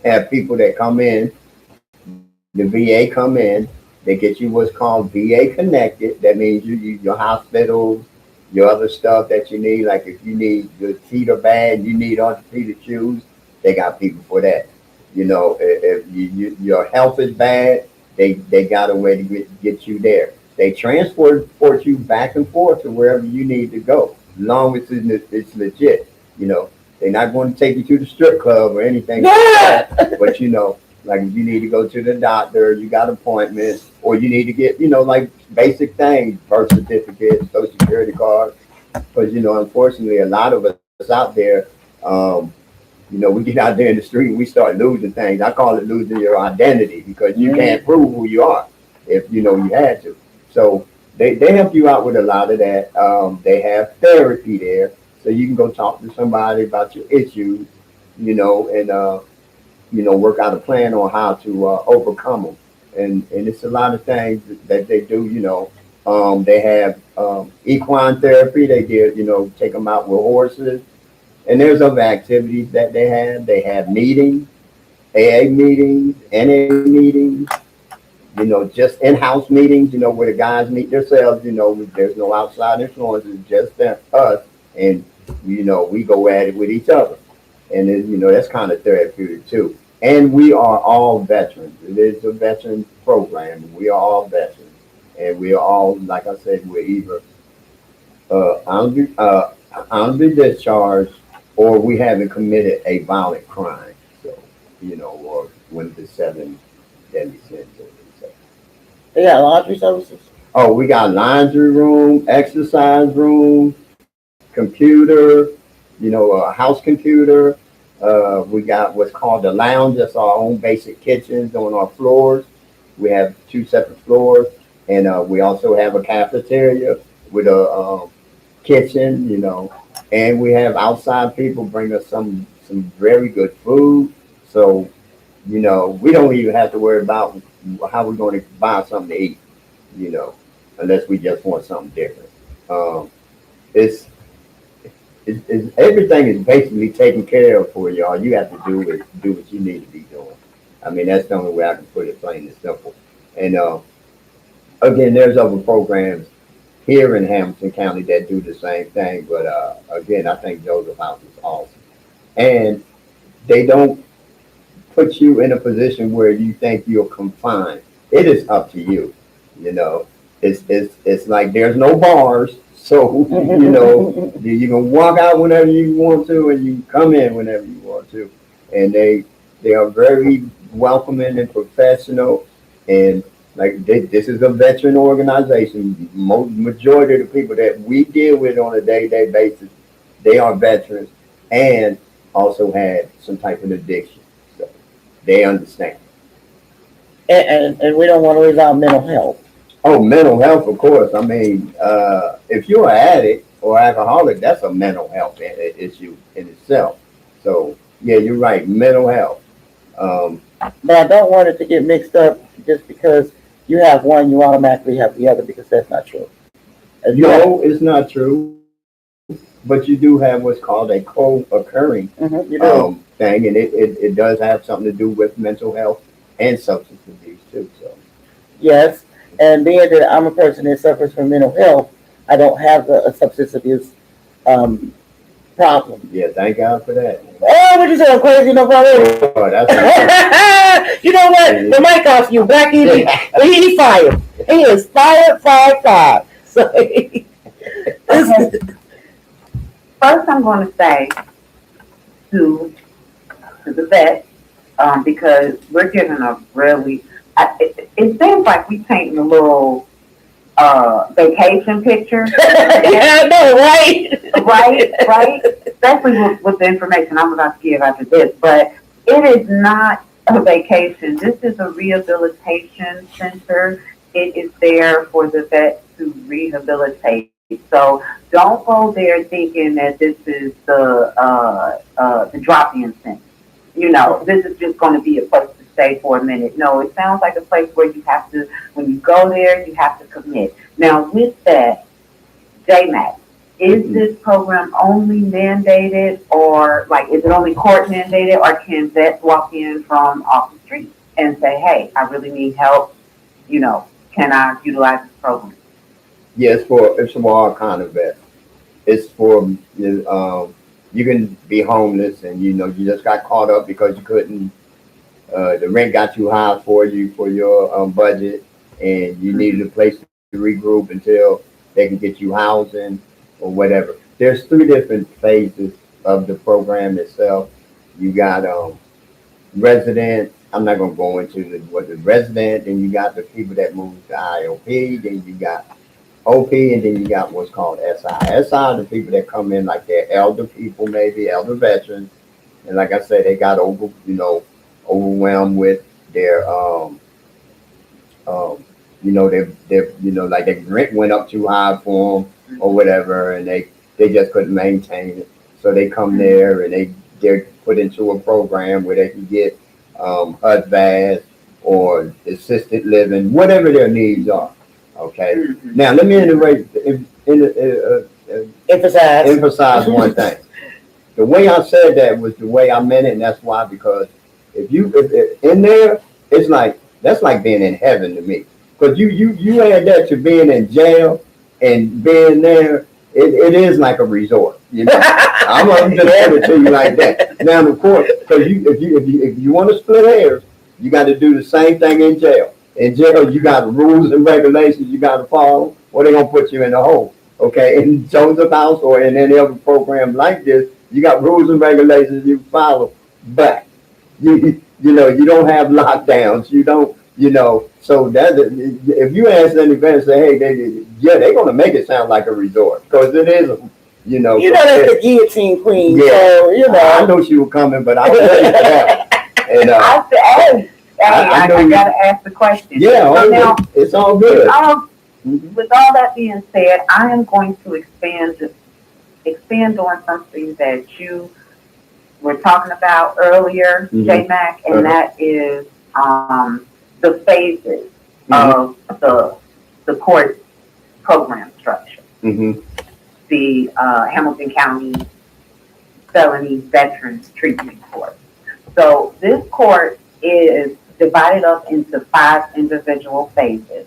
have people that come in. The VA come in. They get you what's called VA connected. That means your hospitals, your other stuff that you need. Like if you need your feet are bad, you need orthopedic shoes. They got people for that. If your health is bad, they got a way to get you there. They transport you back and forth to wherever you need to go, as long as it's legit. they're not going to take you to the strip club or anything like Yeah. that. But like if you need to go to the doctor, you got appointments, or you need to get, like basic things, birth certificate, social security card. Because, unfortunately, a lot of us out there, we get out there in the street and we start losing things. I call it losing your identity because you can't prove who you are if you had to. So they help you out with a lot of that. They have therapy there, so you can go talk to somebody about your issues, and work out a plan on how to overcome them. And it's a lot of things that they do. They have equine therapy. They did, take them out with horses. And there's other activities that they have. They have meetings, AA meetings, NA meetings, just in-house meetings, where the guys meet themselves, there's no outside influences, just us. And, we go at it with each other. And then, that's kind of therapeutic too. And we are all veterans. It is a veteran program. We are all veterans. And we are all, like I said, we're either honorably discharged or we haven't committed a violent crime. So, or one of the 7 deadly sins. They got laundry services. Oh, we got laundry room, exercise room, computer, a house computer. We got what's called the lounge. That's our own basic kitchens on our floors. We have 2 separate floors. And we also have a cafeteria with a kitchen, and we have outside people bring us some very good food. So, we don't even have to worry about how we're going to buy something to eat, unless we just want something different. It's everything is basically taken care of for y'all. You have to do what you need to be doing. I mean, that's the only way I can put it, plain and simple. And again, there's other programs here in Hamilton County that do the same thing. But again, I think Joseph House is awesome. And they don't put you in a position where you think you're confined. It is up to you. It's like there's no bars. So, you can walk out whenever you want to and you can come in whenever you want to. And they are very welcoming and professional. And like this is a veteran organization. Majority of the people that we deal with on a day-to-day basis, they are veterans and also had some type of addiction. So they understand. And we don't want to leave out mental health. Oh, mental health, of course. I mean, if you're an addict or alcoholic, that's a mental health issue in itself. So yeah, you're right. Mental health. But I don't want it to get mixed up just because you have one, you automatically have the other, because that's not true. No, it's not true. But you do have what's called a co-occurring thing, and it does have something to do with mental health and substance abuse too. So yes, and being that I'm a person that suffers from mental health, I don't have a substance abuse problem. Yeah, thank God for that. Oh, what you say? I'm crazy enough already. Oh, that's you know what? The mic off you, Black Easy. He fired. He is fired. So Okay. First, I'm going to say to the vet, because we're getting a really, it seems like we painting a little vacation picture. Yeah, I know, right? Right. Especially with the information I'm about to give after this. But it is not a vacation. This is a rehabilitation center. It is there for the vet to rehabilitate. So don't go there thinking that this is the drop-in center. This is just going to be a place to stay for a minute. No, it sounds like a place where you have to, when you go there, you have to commit. Now, with that, JMAC, is this program only mandated, or like, is it only court mandated, or can vets walk in from off the street and say, hey, I really need help, can I utilize this program? Yes, it's for all kind of vets. It's for you can be homeless and you just got caught up because you couldn't the rent got too high for you for your budget, and you needed a place to regroup until they can get you housing or whatever. There's 3 different phases of the program itself. You got resident. I'm not gonna go into what the resident. Then you got the people that move to IOP. Then you got OP, and then you got what's called SI. SI are the people that come in like they're elder people, maybe elder veterans, and like I said, they got overwhelmed with their like their rent went up too high for them or whatever, and they just couldn't maintain it. So they come there and they're put into a program where they can get HUD or assisted living, whatever their needs are. Okay. Mhm. Now let me emphasize one thing. The way I said that was the way I meant it, and that's why, because if in there, it's like that's like being in heaven to me. Because you add that to being in jail and being there, it is like a resort. You know, I'm gonna just add it to you like that. Now, of course, because if you want to split hairs, you got to do the same thing in jail. In jail, you got rules and regulations you got to follow, or they're gonna put you in the hole. Okay, in Joseph House or in any other program like this, you got rules and regulations you follow, but you don't have lockdowns. You don't. So that if you ask anybody, say, hey, they're gonna make it sound like a resort because it is. That's the guillotine queen. Yeah, so I know she was coming, but I was ready for that. And I said, I know gotta ask the question. Yeah, So now, it's all good. with all that being said, I am going to expand on something that you were talking about earlier, J-Mac, and that is the phases of the court program structure. The Hamilton County Felony Veterans Treatment Court. So this court is divided up into 5 individual phases.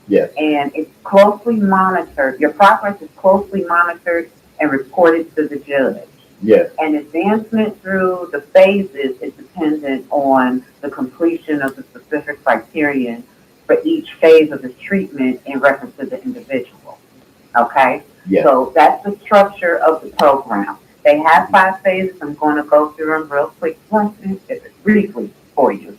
Yes. And it's closely monitored. Your progress is closely monitored and reported to the judge. Yes. And advancement through the phases is dependent on the completion of the specific criterion for each phase of the treatment in reference to the individual. Okay? Yes. So that's the structure of the program. They have 5 phases. I'm going to go through them real quick, briefly for you.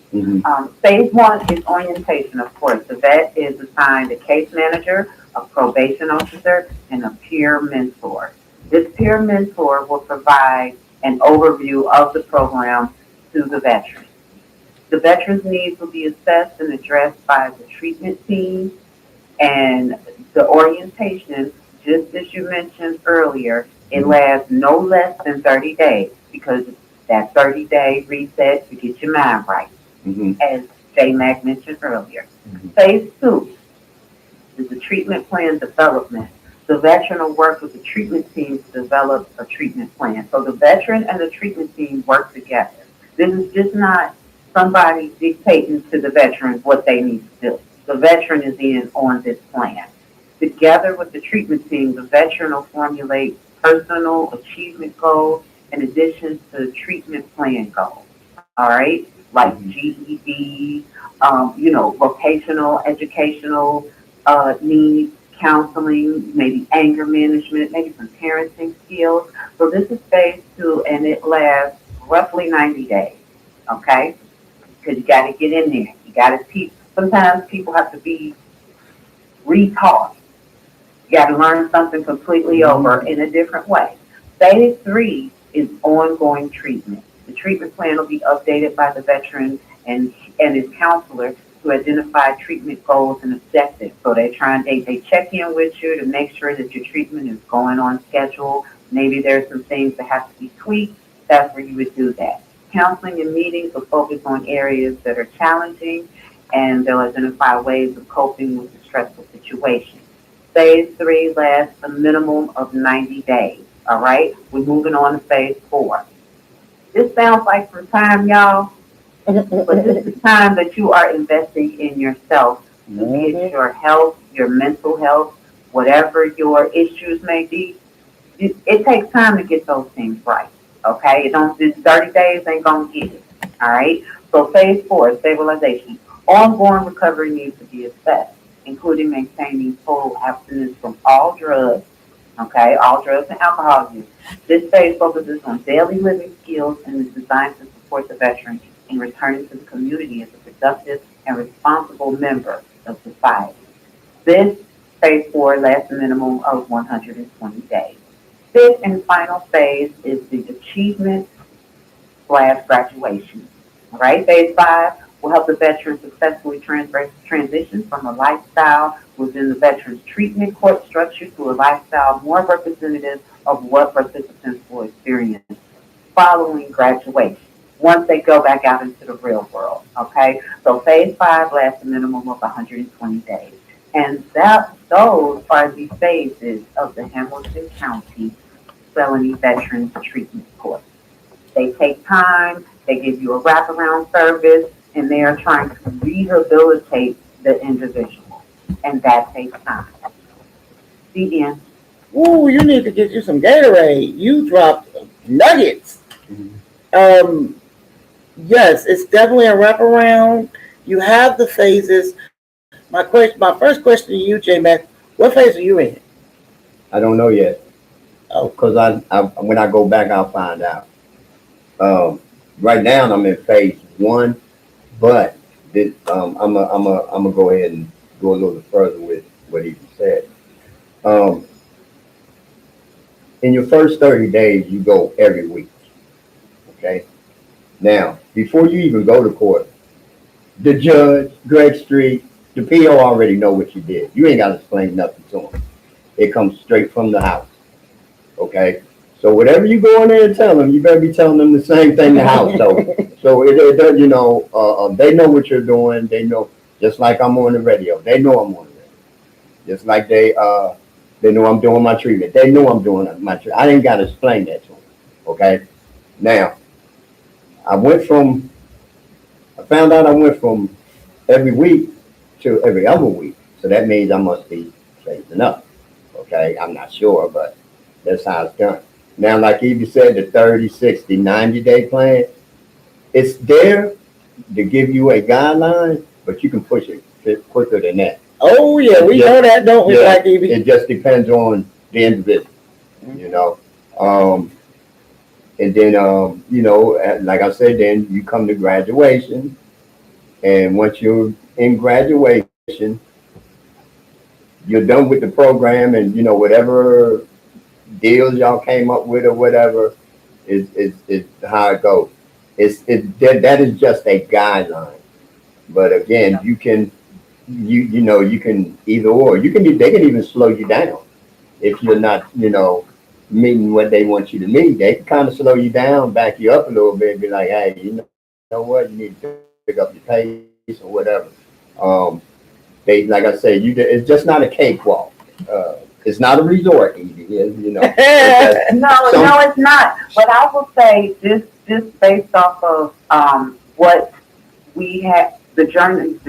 Phase 1 is orientation, of course. The vet is assigned a case manager, a probation officer, and a peer mentor. This peer mentor will provide an overview of the program to the veteran. The veteran's needs will be assessed and addressed by the treatment team, and the orientation, just as you mentioned earlier, it lasts no less than 30 days because that 30-day reset to get your mind right, as J-Mac mentioned earlier. Phase 2 is the treatment plan development. The veteran will work with the treatment team to develop a treatment plan. So the veteran and the treatment team work together. This is just not somebody dictating to the veteran what they need to do. The veteran is in on this plan. Together with the treatment team, the veteran will formulate personal achievement goals in addition to treatment plan goals. All right, like GED, vocational, educational needs, counseling, maybe anger management, maybe some parenting skills. So this is phase 2, and it lasts roughly 90 days. Okay, because you got to get in there. You got to teach. Sometimes people have to be retaught. You got to learn something completely over in a different way. Phase 3 is ongoing treatment. The treatment plan will be updated by the veteran and his counselor to identify treatment goals and objectives. So they check in with you to make sure that your treatment is going on schedule. Maybe there's some things that have to be tweaked. That's where you would do that. Counseling and meetings will focus on areas that are challenging, and they'll identify ways of coping with the stressful situation. Phase 3 lasts a minimum of 90 days. All right, we're moving on to phase 4. This sounds like some time, y'all, but this is time that you are investing in yourself, be it your health, your mental health, whatever your issues may be. It takes time to get those things right. Okay, this 30 days ain't gonna get it. All right, so phase 4, stabilization. Ongoing recovery needs to be assessed, including maintaining total abstinence from all drugs, Okay, all drugs and alcohol use. This phase focuses on daily living skills and is designed to support the veteran in returning to the community as a productive and responsible member of society. This phase 4 lasts a minimum of 120 days. Fifth and final phase is the achievement / graduation. All right, phase 5 will help the veteran successfully transition from a lifestyle within the veteran's treatment court structure to a lifestyle more representative of what participants will experience following graduation once they go back out into the real world. Okay, so phase 5 lasts a minimum of 120 days. And those are the phases of the Hamilton County Felony Veterans Treatment Course. They take time, they give you a wraparound service, and they are trying to rehabilitate the individual. And that takes time. The end. Ooh, you need to get you some Gatorade. You dropped nuggets. Yes, it's definitely a wraparound. You have the phases. My first question to you, J Mac, what phase are you in? I don't know yet. Oh. Because I when I go back, I'll find out. Right now, I'm in phase 1, but this, I'm gonna go ahead and go a little further with what he just said. In your first 30 days, you go every week. Okay. Now, before you even go to court, the judge, Greg Street, the PO already know what you did. You ain't got to explain nothing to them. It comes straight from the house. Okay. So whatever you go in there and tell them, you better be telling them the same thing the house told. So it does, they know what you're doing. They know, just like I'm on the radio. They know I'm on the radio. Just like they know I'm doing my treatment. They know I'm doing my treatment. I ain't got to explain that to them. Okay. Now, I found out I went from every week to every other week. So that means I must be phasing up. Okay. I'm not sure, but that's how it's done. Now, like Evie said, the 30, 60, 90-day plan, it's there to give you a guideline, but you can push it quicker than that. Oh, yeah, we know that, don't we, like Evie? It just depends on the individual, you know. And then, like I said, then you come to graduation. And once you're in graduation, you're done with the program and, whatever deals y'all came up with or whatever is how it goes. That is just a guideline. But again, you can either or. They can even slow you down if you're not, meeting what they want you to meet. They can kind of slow you down, back you up a little bit, and be like, hey, you know what, you need to pick up your pace or whatever. Like I said, it's just not a cakewalk. It's not a resort, Evie. No, it's not. But I will say just based off of what we have, the journey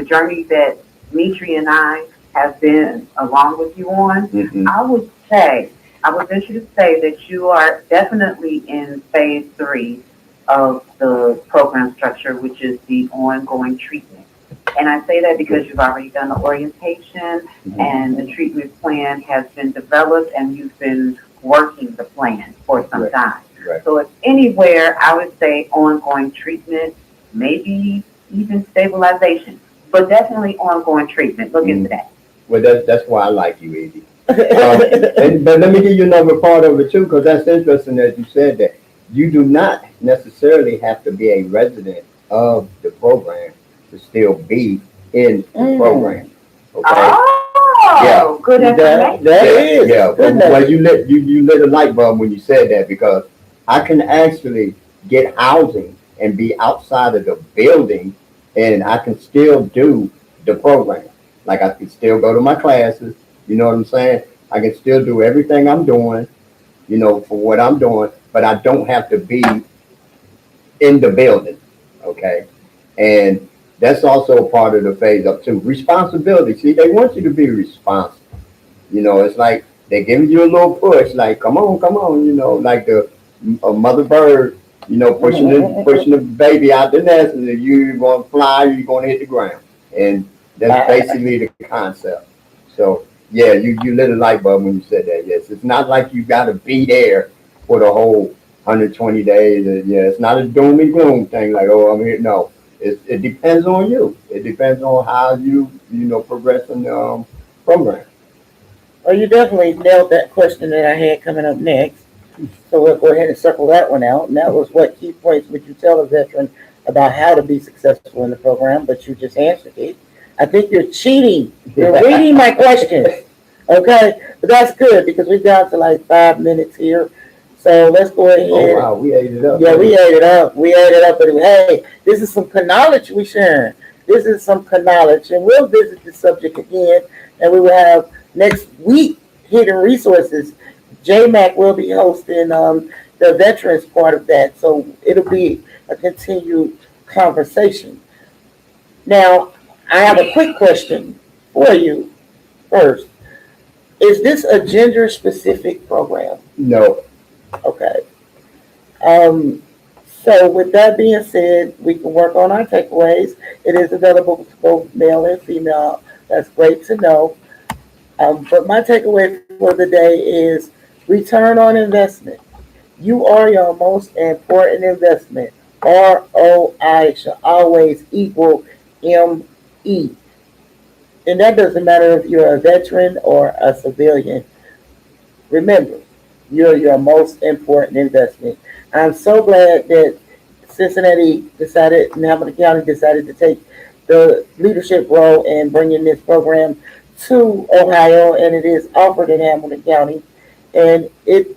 that Mitri and I have been along with you on. Mm-hmm. I would venture to say that you are definitely in phase 3 of the program structure, which is the ongoing treatment. And I say that because you've already done the orientation and the treatment plan has been developed and you've been working the plan for some time. Right. So if anywhere, I would say ongoing treatment, maybe even stabilization, but definitely ongoing treatment. Look into that. Well, that's why I like you, Evie. But let me give you another part of it too, because that's interesting that you said that. You do not necessarily have to be a resident of the program to still be in the program. Okay. Oh, good information. That is. Yeah. Well, you lit a light bulb when you said that, because I can actually get housing and be outside of the building, and I can still do the program. Like I can still go to my classes. You know what I'm saying? I can still do everything I'm doing, for what I'm doing, but I don't have to be in the building. Okay. And that's also part of the phase up too. Responsibility. See, they want you to be responsible. It's like they're giving you a little push, like, come on, like the mother bird, pushing the baby out the nest, and if you're going to fly, you're going to hit the ground. And that's basically the concept. So Yeah, you lit a light bulb when you said that. Yes, it's not like you got to be there for the whole 120 days. Yeah, it's not a doom and gloom thing like, oh, I'm here. No, it depends on you. It depends on how you progress in the program. Well, you definitely nailed that question that I had coming up next. So we'll go ahead and circle that one out. And that was, what key points would you tell a veteran about how to be successful in the program? But you just answered it. I think you're cheating. You're reading my questions. Okay, but that's good because we've got to like 5 minutes here. So let's go ahead. Oh wow, we ate it up. Yeah, we ate it up. We ate it up. But hey, this is some knowledge we sharing. This is some knowledge, and we'll visit the subject again, and we will have next week hidden resources. JMac will be hosting the veterans part of that, so it'll be a continued conversation. Now, I have a quick question for you first. Is this a gender specific program? No. Okay. Um, so with that being said, we can work on our takeaways. It is available to both male and female. That's great to know. But my takeaway for the day is return on investment. You are your most important investment. ROI should always equal ME. And that doesn't matter if you're a veteran or a civilian. Remember, you're your most important investment. I'm so glad that Cincinnati decided, and Hamilton County decided to take the leadership role in bringing this program to Ohio, and it is offered in Hamilton County. And it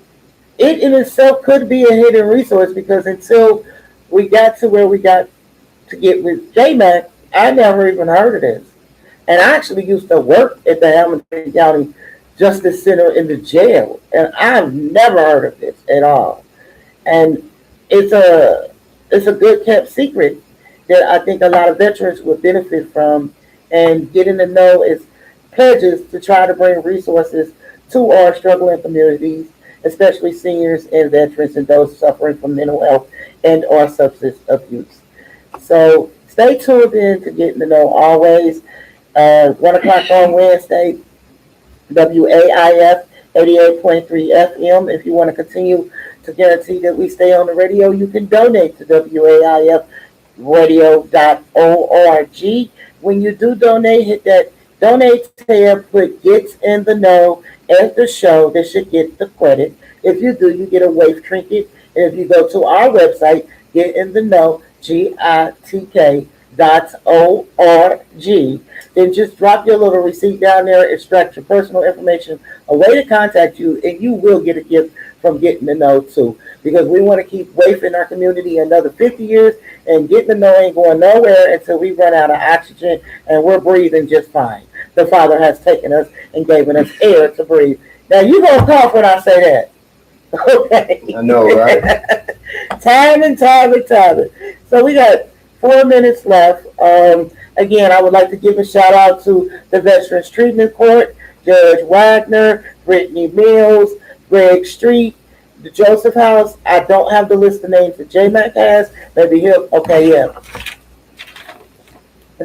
in itself could be a hidden resource because until we got to where we got to get with JMac, I never even heard of this. And I actually used to work at the Hamilton County Justice Center in the jail, and I've never heard of this at all. And it's a good kept secret that I think a lot of veterans would benefit from, and getting to know is pledges to try to bring resources to our struggling communities, especially seniors and veterans and those suffering from mental health and or substance abuse. So stay tuned in to Getting to Know always. 1 o'clock on Wednesday, WAIF 88.3 FM. If you want to continue to guarantee that we stay on the radio, you can donate to WAIFradio.org. When you do donate, hit that donate tab, put Gets in the Know at the show. That should get the credit. If you do, you get a waif trinket. And if you go to our website, Get in the Know, GITK.org, then just drop your little receipt down there, extract your personal information, a way to contact you, and you will get a gift from Getting to Know too. Because we want to keep WAIF in our community another 50 years, and Getting to Know ain't going nowhere until we run out of oxygen and we're breathing just fine. The Father has taken us and given us air to breathe. Now you gonna cough when I say that. Okay. I know, right? Time and time and time. So we got 4 minutes left. Again, I would like to give a shout out to the Veterans Treatment Court, Judge Wagner, Brittany Mills, Greg Street, the Joseph House. I don't have the list of names that JMac has. Maybe he'll, okay, yeah.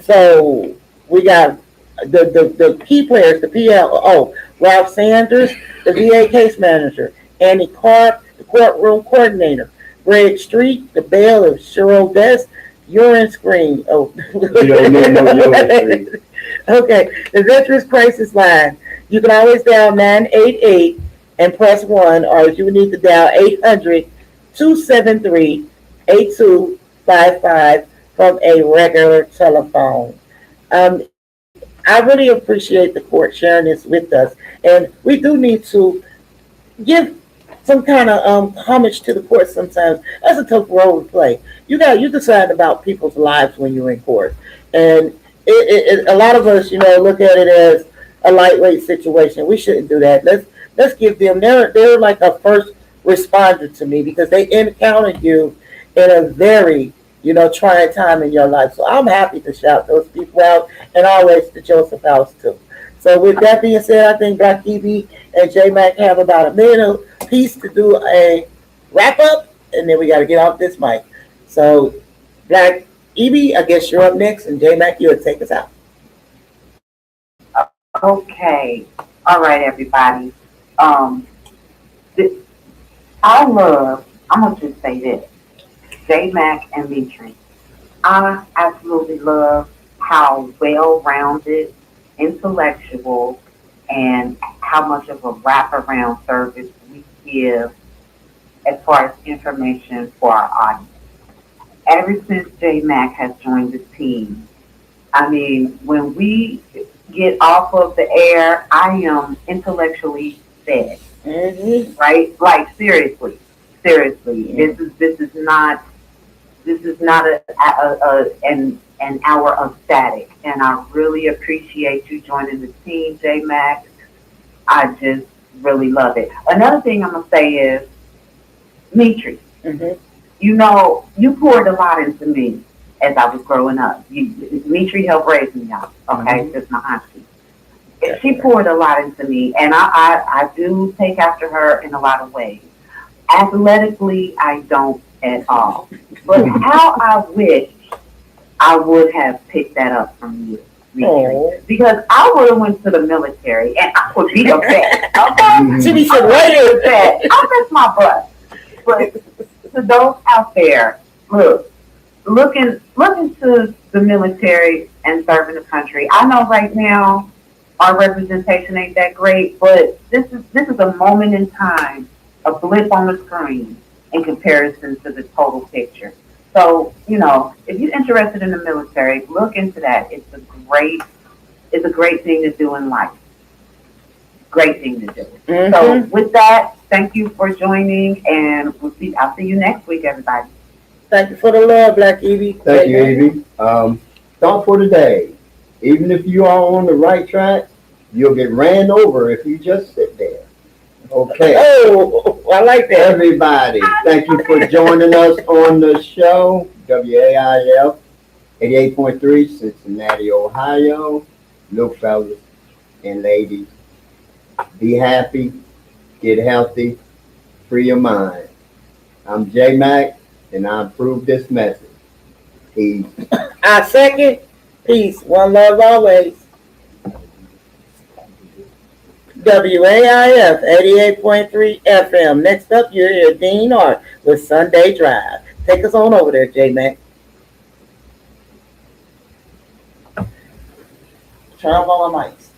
So we got the key players, the PLO, Ralph Sanders, the VA case manager, Annie Clark, the courtroom coordinator, Greg Street, the bailiff, Cheryl Best, urine screen. Oh, You don't need no urine screen. Okay, the Veterans Crisis Line. You can always dial 988 and press 1, or you need to dial 800-273-8255 from a regular telephone. I really appreciate the court sharing this with us, and we do need to give some kind of homage to the court sometimes. That's a tough role to play. You decide about people's lives when you're in court, and a lot of us, look at it as a lightweight situation. We shouldn't do that. Let's give them. They're like a first responder to me because they encountered you in a very trying time in your life. So I'm happy to shout those people out, and always the Joseph House too. So with that being said, I think Black EB and JMac have about a minute piece to do a wrap up, and then we got to get off this mic. So Black EB, I guess you're up next, and JMac, you'll take us out. Okay. All right, everybody. Th- I'm gonna just say this, J Mac and Mitri. I absolutely love how well-rounded, intellectual, and how much of a wraparound service we give as far as information for our audience. Ever since J Mac has joined the team, I mean, when we get off of the air, I am intellectually fed, right? Like seriously, this is not an hour of static, and I really appreciate you joining the team, J Mac. I just really love it. Another thing I'm gonna say is, Mitri, Mm-hmm. you know, you poured a lot into me as I was growing up. Mitri helped raise me up, okay? Just my auntie. She poured a lot into me, and I do take after her in a lot of ways. Athletically, I don't at all. But how I wish I would have picked that up from you, Mitri. Because I would have went to the military, and I would be a vet, okay? She be said, wait. Vet. I miss my butt. But to those out there, looking to the military and serving the country. I know right now our representation ain't that great, but this is a moment in time, a blip on the screen in comparison to the total picture. So, if you're interested in the military, look into that. It's a great thing to do in life. Great thing to do. So with that, thank you for joining, and I'll see you next week, everybody. Thank you for the love, Black Evie. Thank you, Evie. Thought for today. Even if you are on the right track, you'll get ran over if you just sit there. Okay. Oh, I like that. Everybody, thank you for joining us on the show. WAIF 88.3, Cincinnati, Ohio. Little fellas and ladies, be happy, get healthy, free your mind. I'm J Mac, and I approve this message. Peace. I second. Peace. One love always. WAIF 88.3 FM. Next up, you're here, Dean Art with Sunday Drive. Take us on over there, J Mac. Turn off all my mics.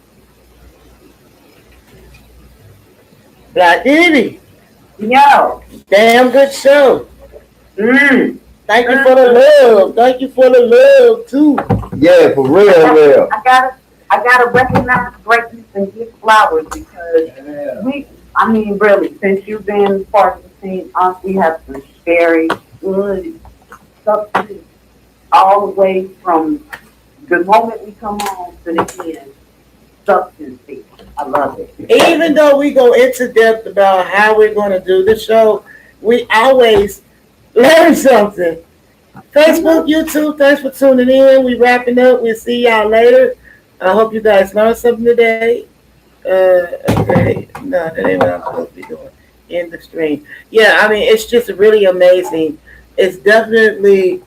Black Evie. Yo. Damn good show. Thank you for the love. Thank you for the love too. Yeah, for real. I gotta recognize greatness and give flowers because really, since you've been part of the team, we have some very good substance all the way from the moment we come on to the end. Substance. I love it. Even though we go into depth about how we're going to do the show, we always learn something. Facebook, YouTube, thanks for tuning in. We wrapping up. We'll see y'all later. I hope you guys learned something today. Okay. No, that ain't what I'm supposed to be doing. In the stream. Yeah, I mean, it's just really amazing. It's definitely